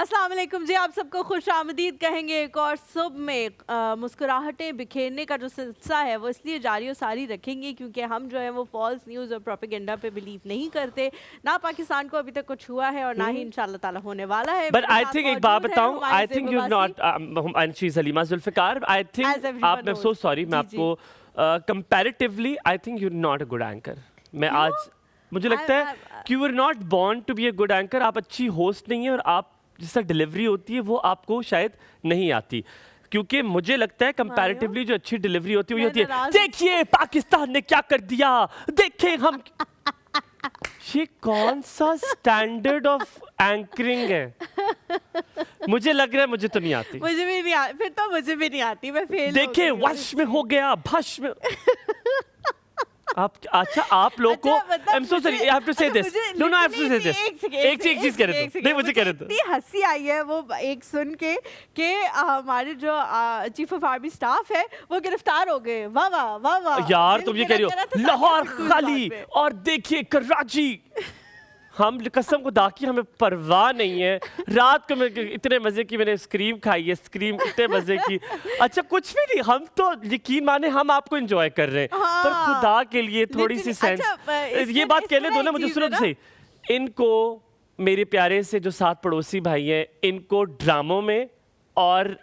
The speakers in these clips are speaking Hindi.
अस्सलाम वालेकुम जी, आप सबको खुश आमदीद कहेंगे। एक और सुबह में मुस्कुराहटें बिखेरने का जो सिलसिला है वो इसलिए जारी और सारी रखेंगे क्योंकि हम जो है वो फॉल्स न्यूज़ और प्रोपेगेंडा पे बिलीव नहीं करते। ना पाकिस्तान को अभी तक कुछ हुआ है और ना ही इंशाल्लाह ताला होने वाला है। बट आई थिंक एक बात बताऊं, आई थिंक यू नॉट अंशी सलीमा जुल्फिकार, आई थिंक आप, मैं सो सॉरी, मैं आपको comparatively I think you not a good anchor. मैं आज मुझे लगता है कि you are not born to be a good anchor. आप अच्छी होस्ट नहीं है और आप जिस तरह डिलीवरी होती है वो आपको शायद नहीं आती, क्योंकि मुझे लगता है कंपैरेटिवली जो अच्छी डिलीवरी होती है वो होती है, देखिए पाकिस्तान ने क्या कर दिया, देखें हम। ये कौन सा स्टैंडर्ड ऑफ एंकरिंग है? मुझे लग रहा है मुझे तो नहीं आती। मुझे भी नहीं आती, फिर तो मुझे भी नहीं आती, मैं फेल। देखिए वश में हो गया, भश में। आप अच्छा, आप लोग को I am so sorry, I have to say this, no no, I have to say this. एक चीज कह रहे थे, नहीं मुझे कह रहे थे, इतनी हंसी आई है वो एक सुन के कि हमारे जो चीफ ऑफ आर्मी स्टाफ है वो गिरफ्तार हो गए। वाह वाह वाह वाह यार, तुम ये कह रही हो लाहौर खाली और देखिए कराची। हम कसम खुदा की हमें परवाह नहीं है। रात को मैं इतने मजे की मैंने स्क्रीम खाई है, स्क्रीम इतने मजे की। अच्छा कुछ भी नहीं, हम तो यकीन माने हम आपको एंजॉय कर रहे हैं। हाँ। पर खुदा के लिए थोड़ी सी सेंस, ये बात कहने दो ना मुझे, सुनो सही। इनको मेरे प्यारे से जो 7 पड़ोसी भाई हैं, इनको ड्रामों में और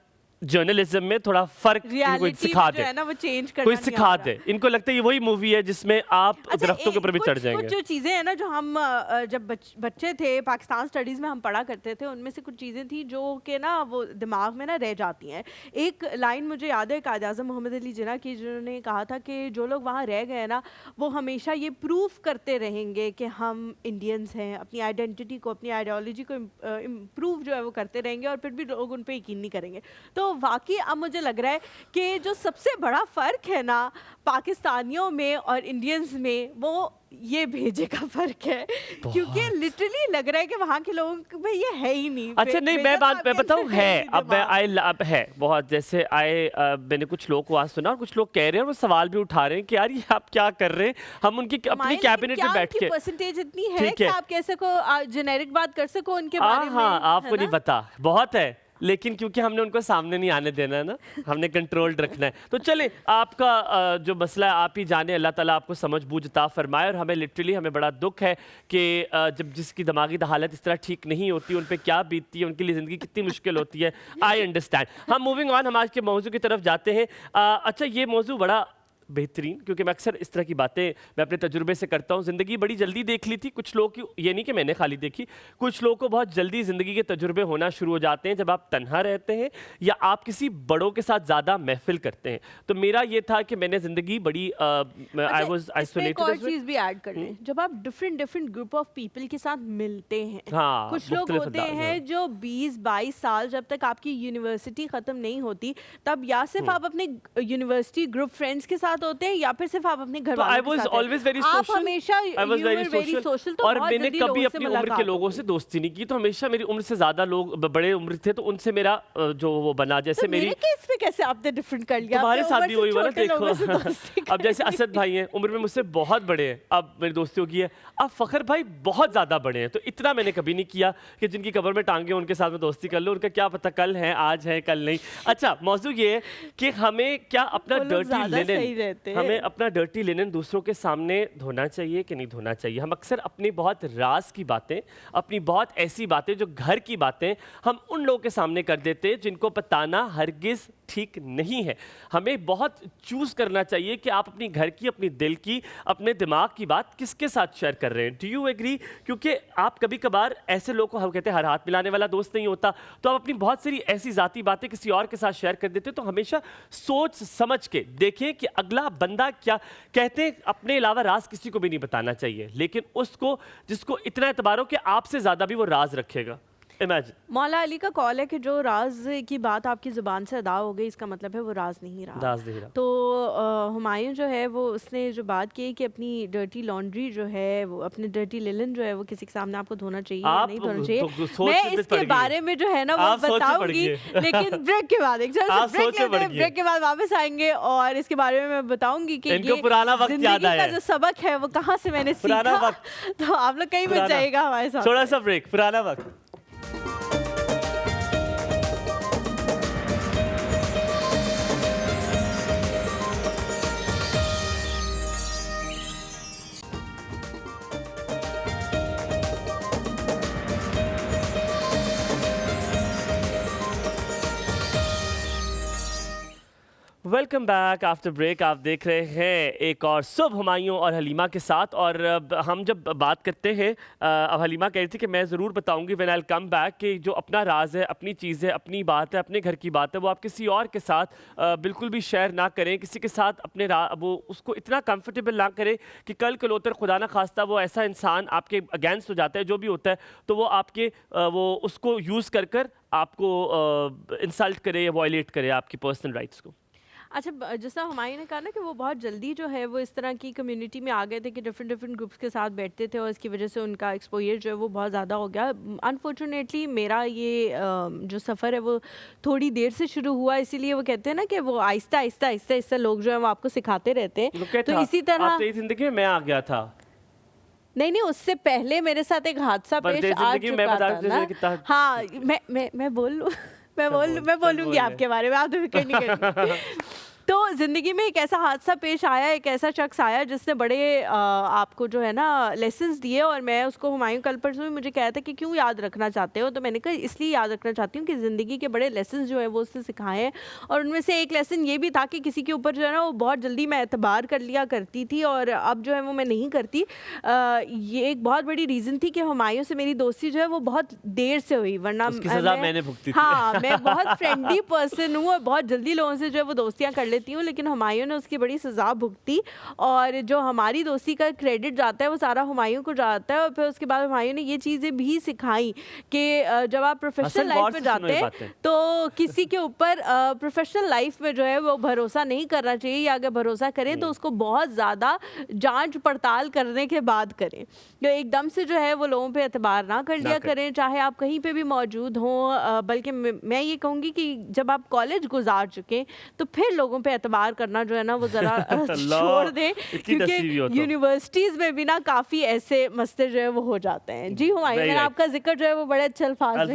जर्नलिज्म में थोड़ा फर्क इनको सिखा दे, ना वो चेंज करना कोई सिखा दे। इनको लगता है ये वही मूवी है जिसमें आप दरख्तों के ऊपर भी चढ़ जाएंगे। कुछ जो चीजें हैं ना जो हम जब बच्चे थे पाकिस्तान स्टडीज में हम पढ़ा करते थे, उनमें से कुछ चीजें थी जो कि ना वो दिमाग में ना रह जाती हैं। एक लाइन मुझे याद है कायद आज़म मोहम्मद अली जिन्ना की, जिन्होंने कहा था कि जो लोग वहाँ रह गए ना वो हमेशा ये प्रूफ करते रहेंगे कि हम इंडियंस हैं, अपनी आइडेंटिटी को, अपनी आइडियोलॉजी को इम्प्रूव जो है वो करते रहेंगे और फिर भी लोग उन पर यकीन नहीं करेंगे। तो वाकई अब मुझे लग रहा है कि जो सबसे बड़ा फ़र्क है ना पाकिस्तानियों में और इंडियंस में, वो ये भेजे का फ़र्क है। क्योंकि लिटरली लग रहा है कि वहाँ के लोगों में ये है ही नहीं। अच्छा नहीं, मैं बताऊँ, है अब अब है बहुत। जैसे मैंने कुछ लोगों को आज सुना और कुछ लोग कह रहे हैं और वो सवाल भी उठा रहे हैं कि यार ये आप क्या कर रहे हैं। हम उनकी अपनी कैबिनेट में बैठ के, परसेंटेज इतनी है कि आप कैसे को जेनेरिक बात कर सको उनके बारे में। हाँ, आपको नहीं पता, बहुत है, लेकिन क्योंकि हमने उनको सामने नहीं आने देना है ना, हमने कंट्रोल्ड रखना है। तो चले, आपका जो मसला है आप ही जाने, अल्लाह ताला आपको समझ बूझ अता फरमाए। और हमें लिटरली हमें बड़ा दुख है कि जब जिसकी दिमागी हालत इस तरह ठीक नहीं होती, उन पे क्या बीतती है, उनके लिए ज़िंदगी कितनी मुश्किल होती है। I understand. हम मूविंग ऑन, हम आज के मौजू की तरफ जाते हैं। अच्छा, ये मौजू बड़ा बेहतरीन, क्योंकि मैं अक्सर इस तरह की बातें मैं अपने तजुर्बे से करता हूँ। ज़िंदगी बड़ी जल्दी देख ली थी कुछ लोग की, ये नहीं कि मैंने खाली देखी, कुछ लोगों को बहुत जल्दी ज़िंदगी के तजुर्बे होना शुरू हो जाते हैं जब आप तन्हा रहते हैं या आप किसी बड़ों के साथ ज़्यादा महफिल करते हैं। तो मेरा ये था कि मैंने ज़िंदगी बड़ी आई वाज आइसोलेटेड। एक और चीज़ भी ऐड कर लें, जब आप डिफरेंट ग्रुप ऑफ पीपल के साथ मिलते हैं, हाँ, कुछ लोग होते हैं जो 20-22 साल जब तक आपकी यूनिवर्सिटी ख़त्म नहीं होती तब या सिर्फ आप अपने यूनिवर्सिटी ग्रुप फ्रेंड्स के साथ होते हैं या फिर सिर्फ आप अपने घर वालों के साथ। I was always very social. आप हमेशा very social, तो और मैंने कभी अपनी उम्र के लोगों से दोस्ती नहीं की। तो हमेशा मेरी उम्र से ज्यादा लोग बड़े उम्र थे तो उनसे मेरा जो वो बना, जैसे तो मेरी केस में कैसे आपने डिफरेंट कर लिया? तुम्हारे साथ भी वही हुआ ना, देखो। अब जैसे असद भाई हैं, उम्र में मुझसे बहुत बड़े हैं, अब मेरी दोस्ती होगी है। अब फखर भाई बहुत ज्यादा बड़े हैं, तो इतना मैंने कभी नहीं किया कि जिनकी कब्र में टांगे उनके साथ में दोस्ती कर लो। उनका क्या पता कल है, आज है, कल नहीं। अच्छा, मौजू ये है कि हमें क्या अपना डर्टी लिनन, हमें अपना डर्टी लिनन दूसरों के सामने धोना चाहिए कि नहीं धोना चाहिए? हम अक्सर अपनी बहुत राज की बातें, अपनी बहुत ऐसी बातें जो घर की बातें, हम उन लोगों के सामने कर देते हैं जिनको बताना हरगिज ठीक नहीं है। हमें बहुत चूज करना चाहिए कि आप अपनी घर की, अपनी दिल की, अपने दिमाग की बात किसके साथ शेयर कर रहे हैं। Do you agree? क्योंकि आप कभी कभार ऐसे लोग को, हम कहते हैं हर हाथ मिलाने वाला दोस्त नहीं होता, तो आप अपनी बहुत सारी ऐसी जाती बातें किसी और के साथ शेयर कर देते हैं। तो हमेशा सोच समझ के देखें कि अगला बंदा क्या कहते हैं। अपने अलावा राज किसी को भी नहीं बताना चाहिए, लेकिन उसको जिसको इतना एतबार हो कि आपसे ज्यादा भी वो राज रखेगा। Imagine. मौला अली का कॉल है कि जो राज की बात आपकी ज़ुबान से अदा हो गई, इसका मतलब है वो राज नहीं रहा। राज नहीं रहा। तो हुमायूं जो है वो उसने जो बात की कि अपनी डर्टी लॉन्ड्री जो है वो, अपने डर्टी लिनन जो है वो किसी के सामने आपको धोना चाहिए या नहीं धोना चाहिए। मैं इसके बारे में जो है ना वो बताऊंगी, लेकिन ब्रेक के बाद, ब्रेक के बाद वापस आएंगे और इसके बारे में मैं बताऊंगी कि ये पुराना वक्त याद आया, जो सबक है वो कहाँ से मैंने सीखा। तो आप लोग कहीं मत जाइएगा हमारे साथ। थोड़ा सा ब्रेक, पुराना वक्त। Welcome back after break. आप देख रहे हैं एक और सुबह हुमायूं और हलीमा के साथ। और हम जब बात करते हैं, अब हलीमा कह रही थी कि मैं ज़रूर बताऊंगी व्हेन आई कम बैक कि जो अपना राज है, अपनी चीज़ है, अपनी बात है, अपने घर की बात है, वो आप किसी और के साथ बिल्कुल भी शेयर ना करें। किसी के साथ अपने वो उसको इतना कंफर्टेबल ना करें कि कल कलोतर खुदा ना खास्ता वो ऐसा इंसान आपके अगेंस्ट हो जाता है, जो भी होता है, तो वो आपके वो उसको यूज़ कर आपको इंसल्ट करे या वॉयलेट करे आपकी पर्सनल राइट्स को। अच्छा, जैसा हुमायूं ने कहा ना कि वो बहुत जल्दी जो है वो इस तरह की कम्युनिटी में आ गए थे कि डिफरेंट डिफरेंट ग्रुप्स के साथ बैठते थे और इसकी वजह से उनका एक्सपोजर जो है वो बहुत ज़्यादा हो गया। अनफॉर्चुनेटली मेरा ये जो सफ़र है वो थोड़ी देर से शुरू हुआ, इसीलिए वो कहते हैं ना कि वो आहिस्ता आहिस्ता आहिस्ता आहिस्ता लोग जो है वो आपको सिखाते रहते हैं। तो इसी तरह आपकी ज़िंदगी में मैं आ गया था। नहीं, उससे पहले मेरे साथ एक हादसा पेश आ चुका था ना। हाँ, मैं बोल लूँ मैं बोलूँगी आपके बारे में, आप तो फिक्र नहीं करनी। तो ज़िंदगी में एक ऐसा हादसा पेश आया, एक ऐसा शख्स आया जिसने बड़े आपको जो है ना लेसन्स दिए, और मैं उसको हुमायूं कल परसों में मुझे कहा था कि क्यों याद रखना चाहते हो, तो मैंने कहा इसलिए याद रखना चाहती हूँ कि ज़िंदगी के बड़े लेसन्स जो है वो उसने सिखाए हैं। और उनमें से एक लेसन ये भी था कि किसी के ऊपर जो है ना वो बहुत जल्दी मैं एतबार कर लिया करती थी, और अब जो है वो मैं नहीं करती। ये एक बहुत बड़ी रीज़न थी कि हुमायूं से मेरी दोस्ती जो है वो बहुत देर से हुई, वरना मैंने भुगती थी। हाँ, मैं बहुत फ्रेंडली पर्सन हूँ और बहुत जल्दी लोगों से जो है वो दोस्तियाँ कर लेती हूँ, लेकिन हुमायूं ने उसकी बड़ी सज़ा भुगती, और जो हमारी दोस्ती का क्रेडिट जाता है वो सारा हुमायूं को जाता है। और फिर उसके बाद हुमायूं ने ये चीज़ें भी सिखाई कि जब आप प्रोफेशनल लाइफ में जाते हैं तो किसी के ऊपर प्रोफेशनल लाइफ में जो है वो भरोसा नहीं करना चाहिए, या अगर भरोसा करें तो उसको बहुत ज़्यादा जांच पड़ताल करने के बाद करें। तो एकदम से जो है वो लोगों पे एतबार ना कर लिया करें, चाहे आप कहीं पे भी मौजूद हों। बल्कि मैं ये कहूँगी कि जब आप कॉलेज गुजार चुके तो फिर लोगों पे एतबार करना जो है ना वो ज़रा छोड़ दें, क्योंकि यूनिवर्सिटीज़ में भी ना काफ़ी ऐसे मसले जो है वो हो जाते हैं। जी हुमायूं, मैंने आपका जिक्र जो है वो बड़े अच्छे अल्फाज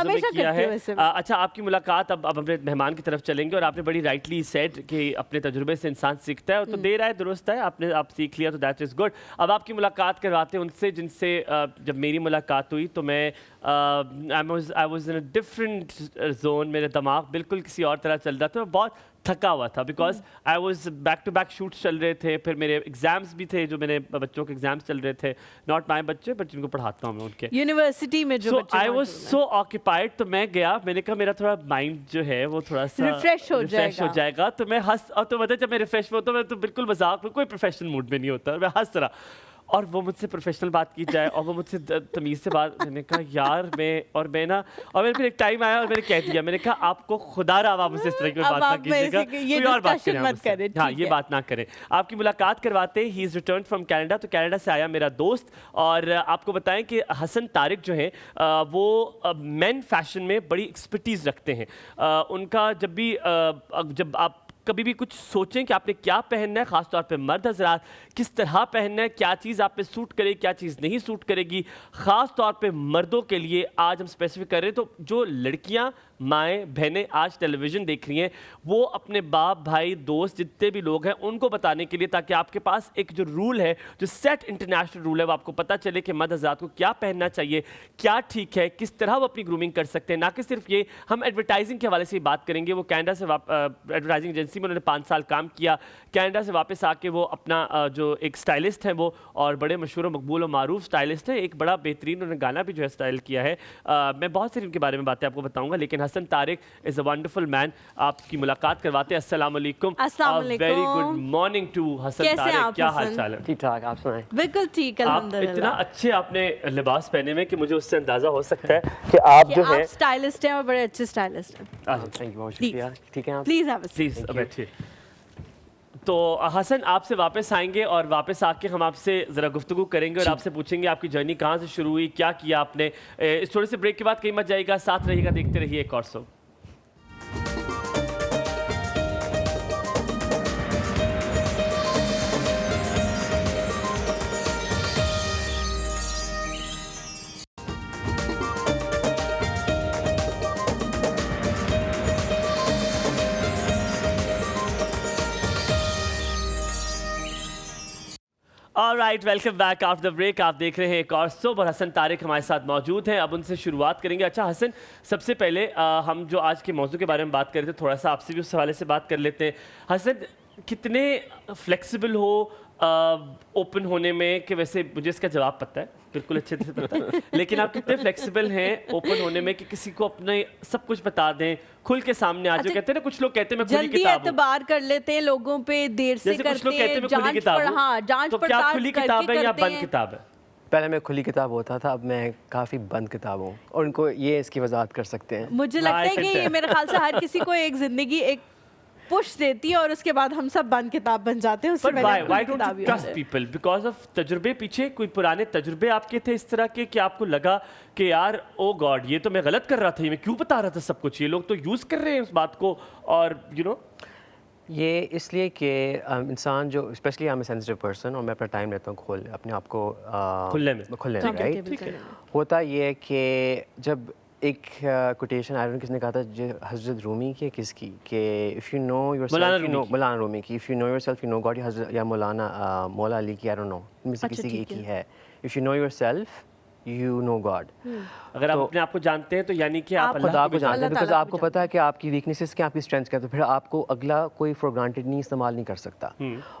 में किया है। अच्छा, आपकी मुलाकात अब अपने मेहमान की तरफ चलेंगे, और आपने बड़ी राइटली सेड कि अपने तजुर्बे से इंसान सीखता है, तो देर आए दुरुस्त है, आप सीख लिया तो दैट इज़ गुड। अब आपकी मुलाकात करवाते हैं उनसे जिनसे जब मेरी मुलाकात हुई तो मैं I was in a different zone, मेरा दिमाग बिल्कुल किसी और तरह चल रहा था, मैं बहुत थका हुआ था because I was back to back shoots चल रहे थे, फिर मेरे एग्जाम्स भी थे, जो मेरे बच्चों के एग्जाम्स चल रहे थे, नॉट माय बच्चे बट जिनको पढ़ाता हूँ मैं उनके यूनिवर्सिटी में जो बच्चे। आई वाज सो ऑक्यूपाइड, तो मैं गया, मैंने कहा मेरा थोड़ा माइंड जो है वो थोड़ा सा रिफ्रेश हो जाएगा। तो मैं हंस, और तो मतलब जब मैं रिफ्रेश होता हूँ मैं तो बिल्कुल मजाक में, कोई प्रोफेशनल मूड में नहीं होता, मैं हंस रहा, और वो मुझसे प्रोफेशनल बात की जाए और वो मुझसे तमीज़ से बात, मैंने कहा यार मैं ना, और मैंने फिर एक टाइम आया और मैंने कह दिया, मैंने कहा आपको खुदा रहा आप मुझसे इस तरह की बात ना कीजिएगा, कोई और बात करें, हाँ ये बात ना करें। आपकी मुलाकात करवाते he is return from Canada, तो कनाडा से आया मेरा दोस्त, और आपको बताएं कि हसन तारिक जो है वो मेन फैशन में बड़ी एक्सपर्टीज़ रखते हैं। उनका जब आप कभी भी कुछ सोचें कि आपने क्या पहनना है, ख़ासतौर पे मर्द हज़रात, किस तरह पहनना है, क्या चीज़ आप पे सूट करेगी, क्या चीज़ नहीं सूट करेगी, ख़ास तौर पे मर्दों के लिए आज हम स्पेसिफिक कर रहे हैं। तो जो लड़कियां, माएँ, बहनें आज टेलीविज़न देख रही हैं, वो अपने बाप, भाई, दोस्त जितने भी लोग हैं उनको बताने के लिए, ताकि आपके पास एक जो रूल है, जो सेट इंटरनेशनल रूल है, वो आपको पता चले कि मर्द हज़रात को क्या पहनना चाहिए, क्या ठीक है, किस तरह वो अपनी ग्रूमिंग कर सकते हैं। ना कि सिर्फ ये, हम एडवर्टाइजिंग के हवाले से बात करेंगे। वो कनाडा से एडवर्टाइजिंग एजेंसी में उन्होंने 5 साल काम किया, कनाडा से वापस आके वो अपना जो एक स्टाइलिस्ट हैं वो, और बड़े मशहूर और मकबूल और मारूफ स्टाइलिस्ट हैं, एक बड़ा बेहतरीन उन्होंने गाना भी जो है स्टाइल किया है। मैं बहुत सारी उनके बारे में बातें आपको बताऊंगा, लेकिन Hasan Tariq is a wonderful man. आपकी मुलाकात करवाते हैं। अस्सलाम वालेकुम। Very good morning to Hasan Tariq, क्या हाल चाल है? ठीक ठाक, आप सुनाएं? बिल्कुल ठीक, अल्हम्दुलिल्लाह। इतना अच्छे आपने लिबास पहने में कि मुझे उससे अंदाजा हो सकता है कि आप जो है स्टाइलिस्ट हैं और बड़े अच्छे स्टाइलिस्ट हैं। थैंक यू, बहुत शुक्रिया। ठीक है, प्लीज बैठिए। तो हसन, आपसे वापस आएंगे और वापस आके हम आपसे ज़रा गुफ्तगू करेंगे और आपसे पूछेंगे आपकी जर्नी कहाँ से शुरू हुई, क्या किया आपने। इस थोड़े से ब्रेक के बाद कहीं मत जाइएगा, साथ रहिएगा, देखते रहिए एक और शो। Alright, welcome back after the break. आप देख रहे हैं एक और सोबर। हसन तारिक हमारे साथ मौजूद हैं। अब उनसे शुरुआत करेंगे। अच्छा हसन, सबसे पहले हम जो आज के मौजू के बारे में बात कर रहे थे, थोड़ा सा आपसे भी उस हवाले से बात कर लेते हैं। हसन, कितने फ्लेक्सिबल हो ओपन होने में, कि वैसे मुझे इसका जवाब पता है, बिल्कुल अच्छे से पता है, लेकिन आप कितने फ्लेक्सिबल हैं ओपन होने में कि किसी को अपने सब कुछ बता दें, खुल के सामने आ जाए? कहते हैं ना, कुछ लोग कहते हैं मैं खुली जल्दी किताब हूं। एतबार कर लेते हैं लोगों पे, देर से जैसे कुछ लोग करते कहते हैं हैं, मैं खुली किताब हूं। हाँ, जांच तो क्या पड़ताल खुली करके किताब है या करते बंद हैं। किताब है? पहले मैं खुली किताब होता था, अब मैं काफ़ी बंद किताब हूँ और उनको ये इसकी वजाहत कर सकते हैं। मुझे लगता है कि ये मेरे ख्याल से हर किसी को एक जिंदगी एक पुश देती है और उसके बाद हम सब बंद किताब बन जाते हैं। उससे But पहले why? हम Why खुली don't किताब you ही trust होते हैं। people? Because of तजुर्बे? पीछे कोई पुराने तजुर्बे आपके थे इस तरह के कि आपको लगा कि यार ओ गॉड, ये तो मैं गलत कर रहा था, ये मैं क्यों बता रहा था सब कुछ, ये लोग तो यूज कर रहे हैं उस बात को, और यू नो ये इसलिए कि इंसान जो specially I am sensitive person और मैं अपना टाइम लेता हूँ अपने आप को खुलने में। खुलने में, राइट। ठीक है। होता ये है कि जब एक कोटेशन आई डोंट नो किसने कहा था, जो हजरत रूमी की किसकी, कि if you know yourself, you know मौलाना रूमी की, if you know yourself you know God, या मौलाना मौला अली की, आई डोंट नो, इनमें से किसी की एक ही है। If you know yourself you know God. अगर आप अपने आप को जानते हैं तो यानी कि आप खुदा को जानते हैं, अल्लाह बिकॉज ताला को आपको पता है कि आपकी वीकनेसेस क्या, आपकी स्ट्रेंथ क्या, तो फिर आपको अगला कोई फॉर ग्रांटेड नहीं इस्तेमाल नहीं कर सकता।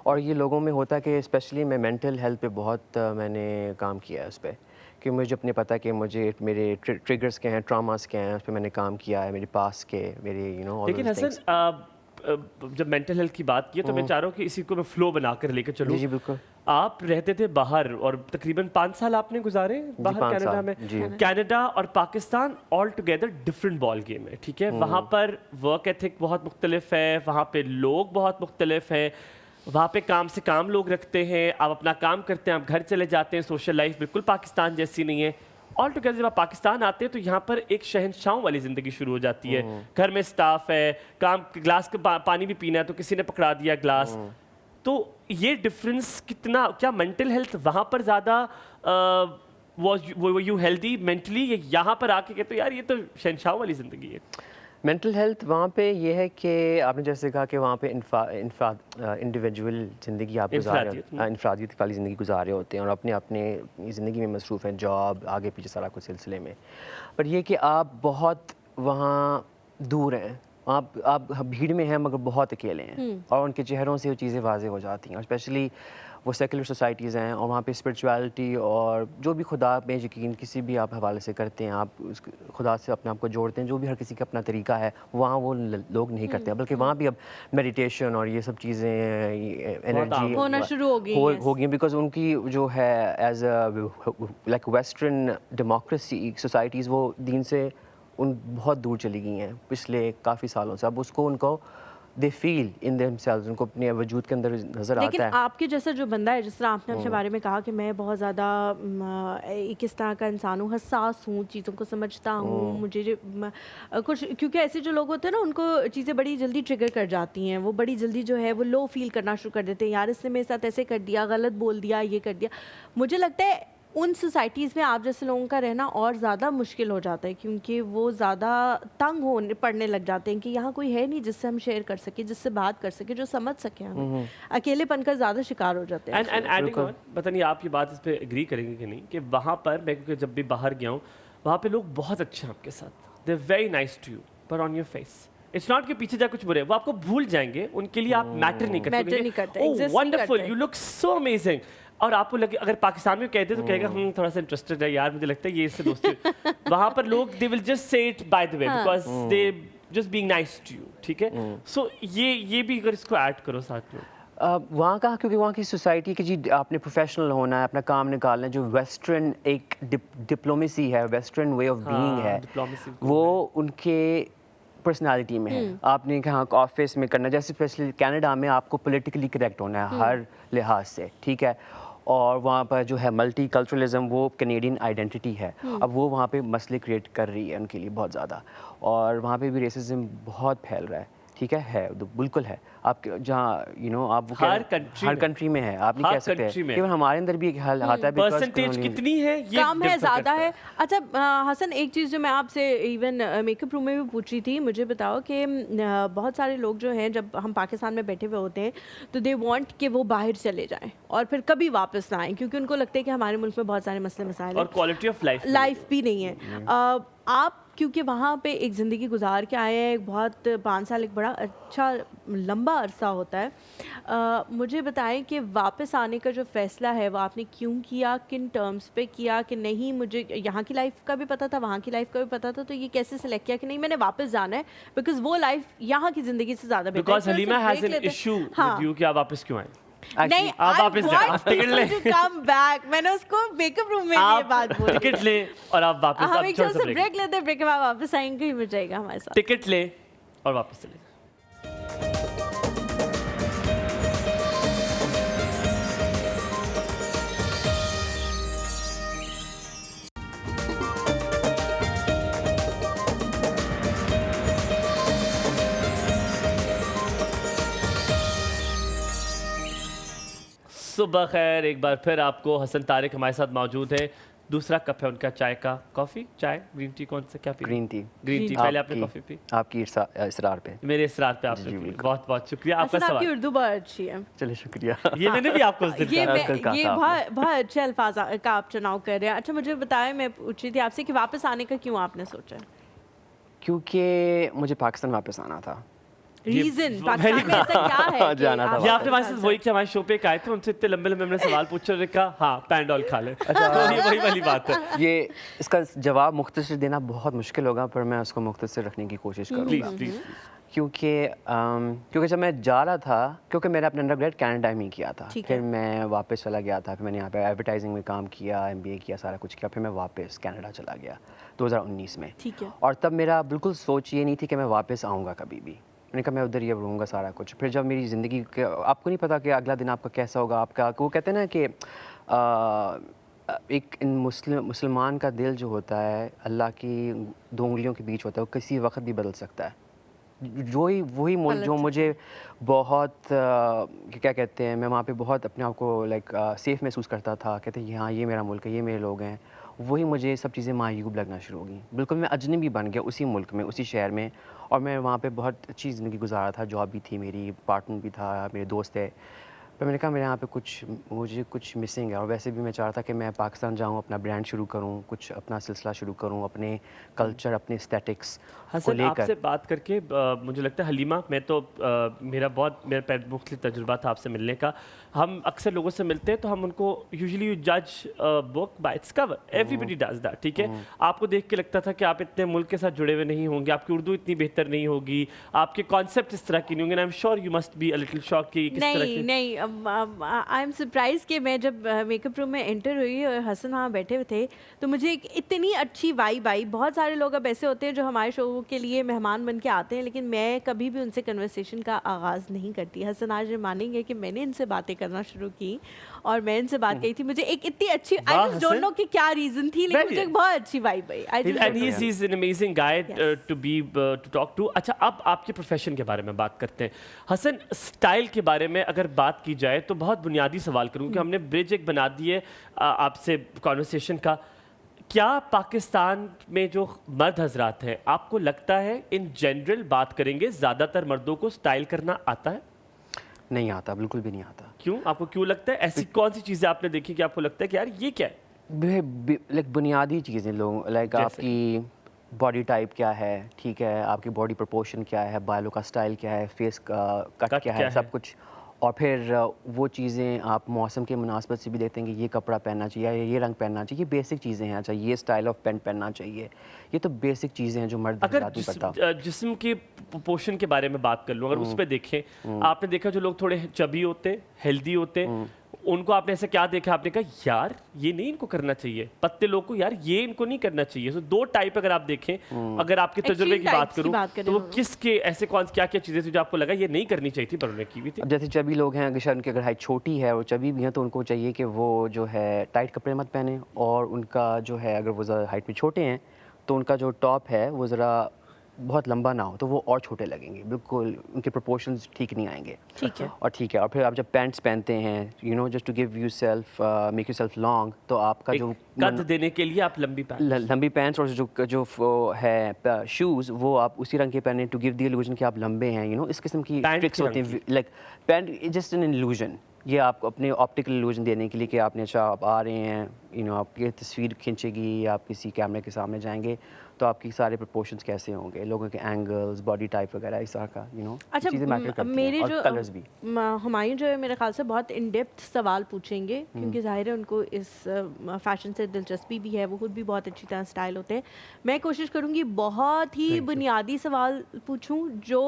और ये लोगों में होता है कि स्पेशली मैं मेंटल हेल्थ पे बहुत मैंने काम किया है उस पर, कि मुझे अपने पता है कि मुझे मेरे ट्रिगर्स क्या हैं, ट्रॉमास क्या हैं, उस पर मैंने काम किया है, मेरे पास के मेरे यू नो। लेकिन हसन, जब मेंटल हेल्थ की बात की है तो मैं चाह रहा हूँ कि इसी को मैं फ्लो बनाकर लेकर चलूँ। जी बिल्कुल। आप रहते थे बाहर और तकरीबन 5 साल आपने गुजारे बाहर 5 कनाडा साल, में। जी। कनाडा और Pakistan all together different ball game है, ठीक है। वहाँ पर वर्क एथिक बहुत मुख्तलिफ है, वहाँ पे लोग बहुत मुख्तलिफ हैं, वहाँ पे काम से काम लोग रखते हैं, आप अपना काम करते हैं, आप घर चले जाते हैं, सोशल लाइफ बिल्कुल पाकिस्तान जैसी नहीं है। ऑल टुगेदर जब आप पाकिस्तान आते हैं तो यहाँ पर एक शहंशाहों वाली ज़िंदगी शुरू हो जाती है। घर में स्टाफ है, काम गिलास का पानी भी पीना है तो किसी ने पकड़ा दिया गिलास। तो ये डिफरेंस कितना, क्या मेंटल हेल्थ वहाँ पर ज़्यादा यू हेल्दी मेंटली, यहाँ पर आके कहते हो यार ये तो शहंशाहों वाली ज़िंदगी है? मेंटल हेल्थ वहाँ पे ये है कि आपने जैसे कहा कि वहाँ पे इंडिविजुअल ज़िंदगी आप गुजार रहे हो, इंफरादियत वाली ज़िंदगी गुजार रहे होते हैं और अपने अपने ज़िंदगी में मसरूफ़ हैं, जॉब आगे पीछे सारा कुछ सिलसिले में। पर ये कि आप बहुत वहाँ दूर हैं, आप भीड़ में हैं मगर बहुत अकेले हैं और उनके चेहरों से वो चीज़ें वाज़ेह हो जाती हैं। और स्पेशली वो सेकुलर सोसाइटीज़ हैं और वहाँ पे स्पिरिचुअलिटी और जो भी खुदा पे यकीन किसी भी आप हवाले से करते हैं, आप उस खुदा से अपने आप को जोड़ते हैं, जो भी हर किसी का अपना तरीका है, वहाँ वो लोग नहीं करते हैं। बल्कि वहाँ भी अब मेडिटेशन और ये सब चीज़ें, एनर्जी होना शुरू हो गई हैं, बिकॉज उनकी जो है as like western democracy societies वो दीन से बहुत दूर चली गई हैं पिछले काफ़ी सालों से। अब उसको उनको दे फील इन देमसेल्व्स, उनको अपने वजूद के अंदर नजर आता है। लेकिन आपके जैसा जो बंदा है, जिस तरह आपने अपने बारे में कहा कि मैं बहुत ज़्यादा किस तरह का इंसान हूँ, हसास हूँ, चीज़ों को समझता हूँ, मुझे कुछ, क्योंकि ऐसे जो लोग होते हैं ना उनको चीज़ें बड़ी जल्दी ट्रिगर कर जाती हैं, वो बड़ी जल्दी जो है वो लो फील करना शुरू कर देते हैं, यार इसने मेरे साथ ऐसे कर दिया, गलत बोल दिया, ये कर दिया। मुझे लगता है उन सोसाइटीज़ में आप जैसे लोगों का रहना और ज़्यादा मुश्किल हो जाता है, क्योंकि वो ज़्यादा तंग होने पड़ने लग जाते हैं कि यहाँ कोई है नहीं जिससे हम शेयर कर सके, जिससे बात कर सके, जो समझ सके हमें। अकेलेपन का ज़्यादा शिकार हो जाते हैं। एंड एडिंग ऑन, पता नहीं आप ये बात इस पे एग्री करेंगे कि नहीं, कि वहाँ पर मैं क्योंकि जब भी बाहर गया हूँ वहाँ पे लोग बहुत अच्छे हैं आपके साथ, they are very nice to you, पर on your face it's not कि पीछे जा कुछ बुरे, वो आपको भूल जाएंगे, उनके लिए आप मैटर नहीं करते, oh wonderful, you look so amazing. और आपको लगे अगर पाकिस्तान में कहते तो कहेगा थोड़ा सा इंटरेस्टेड है यार, मुझे लगता है ये इससे दोस्ती। वहाँ पर लोग they will just say it by the way because they just being nice to you, ठीक है। सो ये भी अगर इसको ऐड करो साथ में वहाँ का, क्योंकि वहाँ की सोसाइटी की जी आपने प्रोफेशनल होना है, अपना काम निकालना है, जो वेस्टर्न एक डिप्लोमेसी है, वेस्टर्न वे ऑफ बीइंग है, वो उनके पर्सनालिटी में है। आपने कहा ऑफिस में करना, जैसे स्पेशली कनाडा में आपको पॉलिटिकली करेक्ट होना है हर लिहाज से, ठीक है। और वहाँ पर जो है मल्टी कल्चरलिज्म, वो कैनेडियन आइडेंटिटी है, अब वो वहाँ पे मसले क्रिएट कर रही है उनके लिए बहुत ज़्यादा। और वहाँ पे भी रेसिज्म बहुत फैल रहा है, ठीक है, बिल्कुल है। आप जहाँ आप हर country हर में। कंट्री में है, आप नहीं हर कह सकते country में। केवल हमारे अंदर भी एक हाल आता है because परसेंटेज colonial- कितनी है ये कम है differ ज़्यादा करता है। अच्छा हसन, एक चीज़ जो मैं आपसे इवन मेकअप रूम में भी पूछ रही थी, मुझे बताओ कि बहुत सारे लोग जो हैं जब हम पाकिस्तान में बैठे हुए होते हैं तो दे वांट कि वो बाहर चले जाएं और फिर कभी वापस ना आएं, क्योंकि उनको लगता है कि हमारे मुल्क में बहुत सारे मसले मसाइल और हैं, क्वालिटी ऑफ लाइफ भी नहीं है। आप क्योंकि वहाँ पे एक ज़िंदगी गुजार के आए हैं, एक बहुत 5 साल एक बड़ा अच्छा लंबा अरसा होता है, मुझे बताएं कि वापस आने का जो फ़ैसला है वो आपने क्यों किया, किन टर्म्स पे किया कि नहीं मुझे यहाँ की लाइफ का भी पता था, वहाँ की लाइफ का भी पता था, तो ये कैसे सेलेक्ट किया कि नहीं मैंने वापस जाना है बिकॉज वो लाइफ यहाँ की ज़िंदगी से ज़्यादा बेहतर है। बिकॉज चलो, हलीमा सिर्फ हैज break एन लेते हैं। इशू हाँ। विद यू कि आप वापस क्यों आए। नहीं, आप I वापस जाएं, want आप टिकट लें। people to come back। मैंने उसको मेकअप रूम में ये बात आप बोली। टिकट लें और आप वापस हम अब एक छोड़ छोटा सा ब्रेक लेते हैं, ब्रेक के बाद वापस आएंगे, ही मिल जाएगा हमारे साथ। टिकट लें और वापस चले जाएं। सुबह खैर, एक बार फिर आपको हसन तारिक हमारे साथ मौजूद है। दूसरा कप है उनका चाय का। कॉफ़ी, चाय, ग्रीन टी, कौन सा क्या P? Green tea. Green tea. पहले आपने कॉफ़ी पी? आपकी इसरार पे। मेरे इसरार पे आपने जी, पी। बिल्कुल। बहुत बहुत शुक्रिया। आपका हसन, आपकी सवाल। उर्दू बहुत अच्छी है। चलिए शुक्रिया। ये मैंने भी आपको उस दिन ये कहा। कल कहा ये था बहुत बहुत अच्छे अल्फाज का आप चुनाव कर रहे हैं। अच्छा मुझे बताएं, मैं पूछ रही थी आपसे कि वापस आने का क्यों आपने सोचा? क्योंकि मुझे पाकिस्तान वापस आना था। रीजन very पाकिस्तान में ऐसा क्या है कि जाना था आप ये आपने हमारे वापस साथ वही कि हमारे शो पे एक आए थे, उनसे इतने लंबे लंबे हमने सवाल पूछे, उन्होंने कहा हाँ पैंडॉल खा ले। तो ये वही वाली बात है। ये इसका जवाब मुख्तसर देना बहुत मुश्किल होगा, पर मैं उसको मुख्तसर रखने की कोशिश प्लीज करूँगा। प्लीज। क्योंकि जब मैं जा रहा था, क्योंकि मैंने अपना अंडरग्रेड कनाडा में ही किया था, ठीक फिर है। मैं वापस चला गया था, फिर मैंने यहाँ पे एडवर्टाइजिंग में काम किया, MBA किया, सारा कुछ किया, फिर मैं वापस कनाडा चला गया 2019 में। ठीक है। और तब मेरा बिल्कुल सोच ये नहीं थी कि मैं वापस आऊँगा कभी भी। मैंने कहा मैं उधर ही रहूँगा सारा कुछ। फिर जब मेरी ज़िंदगी के, आपको नहीं पता कि अगला दिन आपका कैसा होगा, आपका वो कहते हैं ना कि एक मुसलमान का दिल जो होता है अल्लाह की 2 उंगलियों के बीच होता है, वो किसी वक्त भी बदल सकता है। वही जो मुझे बहुत क्या कहते हैं, मैं वहाँ पे बहुत अपने आप को लाइक सेफ़ महसूस करता था, कहते हैं हाँ ये मेरा मुल्क है, ये मेरे लोग हैं, वही मुझे सब चीज़ें मायूब लगना शुरू हो गई। बिल्कुल मैं अजनबी बन गया उसी मुल्क में, उसी शहर में, और मैं वहाँ पे बहुत अच्छी ज़िंदगी गुजारा था, जॉब भी थी मेरी, पार्टनर भी था, मेरे दोस्त थे। पर मैंने कहा मेरे यहाँ पे मुझे कुछ मिसिंग है, और वैसे भी मैं चाह रहा था कि मैं पाकिस्तान जाऊँ, अपना ब्रांड शुरू करूँ, कुछ अपना सिलसिला शुरू करूँ, अपने कल्चर, अपने एस्थेटिक्स को हसन आपसे लेकर। बात करके मुझे लगता है हलीमा, मैं तो मेरा मुख्तलिफ तजुर्बा था आपसे मिलने का। हम अक्सर लोगों से मिलते हैं तो हम उनको यूजुअली यू जज book by its cover, everybody does that, ठीक है। आपको देख के लगता था कि आप इतने मुल्क के साथ जुड़े हुए नहीं होंगे, आपकी उर्दू इतनी बेहतर नहीं होगी, आपके कॉन्सेप्ट इस तरह की नहीं होंगे। I am sure you must be a little shock कि किस तरह की। नहीं, आई एम सरप्राइज कि मैं जब मेकअप रूम में एंटर हुई और हसन वहाँ बैठे हुए थे तो मुझे एक इतनी अच्छी वाइब आई। बहुत सारे लोग अब ऐसे होते हैं जो हमारे शो के लिए मेहमान बन के आते हैं, लेकिन मैं कभी भी उनसे कन्वर्सेशन का आगाज़ नहीं करती। हसन आज मानेंगे कि मैंने इनसे बातें करना शुरू की और मैं इनसे बात कही थी, मुझे एक इतनी अच्छी, आई जस्ट डोंट नो कि क्या रीज़न थी, लेकिन मुझे एक बहुत अच्छी vibe I. And he's an amazing guy to talk to. अच्छा, अब आपके प्रोफेशन के बारे में बात करते हैं। हसन, स्टाइल के बारे में अगर बात की जाए तो बहुत बुनियादी सवाल करूँ कि हमने ब्रिज एक बना दी है आपसे कॉन्वर्सेशन का। क्या पाकिस्तान में जो मर्द हजरात हैं, आपको लगता है इन जनरल बात करेंगे ज़्यादातर मर्दों को स्टाइल करना आता है? नहीं आता, बिल्कुल भी नहीं आता। क्यों? आपको क्यों लगता है? ऐसी कौन सी चीज़ें आपने देखी कि आपको लगता है कि यार ये क्या है? लाइक बुनियादी चीज़ें, लोग लाइक आपकी बॉडी टाइप क्या है, ठीक है, आपकी बॉडी प्रोपोर्शन क्या है, बालों का स्टाइल क्या है, फेस का कट क्या है, सब कुछ। और फिर वो चीज़ें आप मौसम के मुनासबत से भी देखते हैं कि ये कपड़ा पहनना चाहिए या ये रंग पहनना चाहिए, ये बेसिक चीज़ें हैं। अच्छा, ये स्टाइल ऑफ पेंट पहनना चाहिए, ये तो बेसिक चीज़ें हैं जो मर्द अगर नहीं पता। जिस्म के पोषण के बारे में बात कर लूँ, अगर उस पर देखें, आपने देखा जो लोग थोड़े चबी होते, हेल्दी होते, उनको आपने ऐसे क्या देखा, आपने कहा यार ये नहीं इनको करना चाहिए, पत्ते लोग को यार ये इनको नहीं करना चाहिए। तो दो टाइप अगर आप देखें, अगर आपके तजुर्बे की बात करूं तो वो किसके ऐसे कौन क्या क्या चीज़ें थी जो आपको लगा ये नहीं करनी चाहिए थी पर उन्होंने की भी थी? अब जैसे चबी लोग हैं, अगर उनकी अगर हाइट छोटी है और चबी भी हैं, तो उनको चाहिए कि वो जो है टाइट कपड़े मत पहने, और उनका जो है अगर वो ज़रा हाइट में छोटे हैं तो उनका जो टॉप है वो ज़रा बहुत लंबा ना हो तो वो और छोटे लगेंगे, बिल्कुल उनके प्रोपोर्शंस ठीक नहीं आएंगे। ठीक है। और ठीक है, और फिर आप जब पैंट्स पहनते हैं just to give you self make you self long, तो आपका एक जो कद देने के लिए आप लंबी पैंट लंबी पैंट्स और जो है शूज़, वो आप उसी रंग के पहने टू गिव द इल्यूजन कि आप लंबे हैं। इस किस्म की पैंट ट्रिक्स के होती रंग हैं, like pant just an illusion. ये आपको अपने ऑप्टिकल इल्यूजन देने के लिए कि आपने अच्छा आप आ रहे हैं, आप ये तस्वीर खींचेगी, आप किसी कैमरे के सामने जाएंगे तो आपकी सारे प्रोपोर्शंस कैसे होंगे, लोगों के एंगल्स, बॉडी टाइप वगैरह इस तरह का अच्छा, चीज़ें मैटर करती मेरे हैं, जो और कलर्स भी। हुमायूं जो है मेरे ख्याल से बहुत इन डेप्थ सवाल पूछेंगे, क्योंकि जाहिर है उनको इस फैशन से दिलचस्पी भी है, वो खुद भी बहुत अच्छी तरह स्टाइल होते हैं। मैं कोशिश करूँगी बहुत ही बुनियादी सवाल पूछूं जो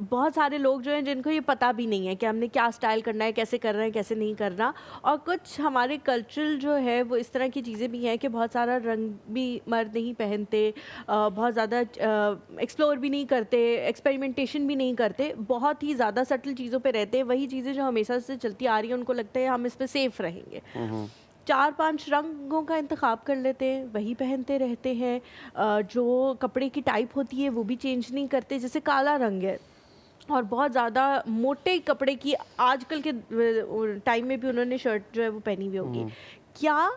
बहुत सारे लोग जो हैं जिनको ये पता भी नहीं है कि हमने क्या स्टाइल करना है, कैसे करना है, कैसे नहीं करना। और कुछ हमारे कल्चरल जो है वो इस तरह की चीज़ें भी हैं कि बहुत सारा रंग भी मर्द नहीं पहनते, बहुत ज़्यादा एक्सप्लोर भी नहीं करते, एक्सपेरिमेंटेशन भी नहीं करते, बहुत ही ज़्यादा सटल चीज़ों पे रहते हैं। वही चीज़ें जो हमेशा से चलती आ रही हैं उनको लगता है हम इस पर सेफ रहेंगे, 4-5 रंगों का इंतखाब कर लेते हैं, वही पहनते रहते हैं। जो कपड़े की टाइप होती है वो भी चेंज नहीं करते। जैसे काला रंग है और बहुत ज़्यादा मोटे कपड़े की आजकल के टाइम में भी उन्होंने शर्ट जो है वो पहनी हुई होगी। क्या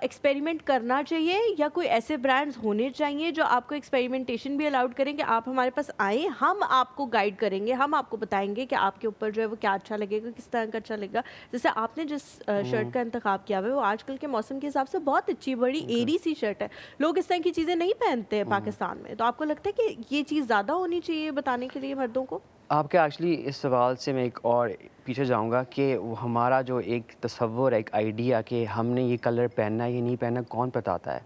एक्सपेरिमेंट करना चाहिए या कोई ऐसे ब्रांड्स होने चाहिए जो आपको एक्सपेरिमेंटेशन भी अलाउड करें कि आप हमारे पास आएँ, हम आपको गाइड करेंगे, हम आपको बताएंगे कि आपके ऊपर जो है वो क्या अच्छा लगेगा, किस तरह का अच्छा लगेगा। जैसे आपने जिस शर्ट का इंतखाब किया हुआ है वो आजकल के मौसम के हिसाब से बहुत अच्छी बड़ी एरी सी शर्ट है। लोग इस तरह की चीज़ें नहीं पहनते हैं पाकिस्तान में, तो आपको लगता है कि ये चीज़ ज़्यादा होनी चाहिए बताने के लिए मर्दों को? आपके एक्चुअली इस सवाल से मैं एक और पीछे जाऊंगा कि हमारा जो एक तसव्वुर, एक आइडिया कि हमने ये कलर पहनना है ये नहीं पहनना, कौन बताता है,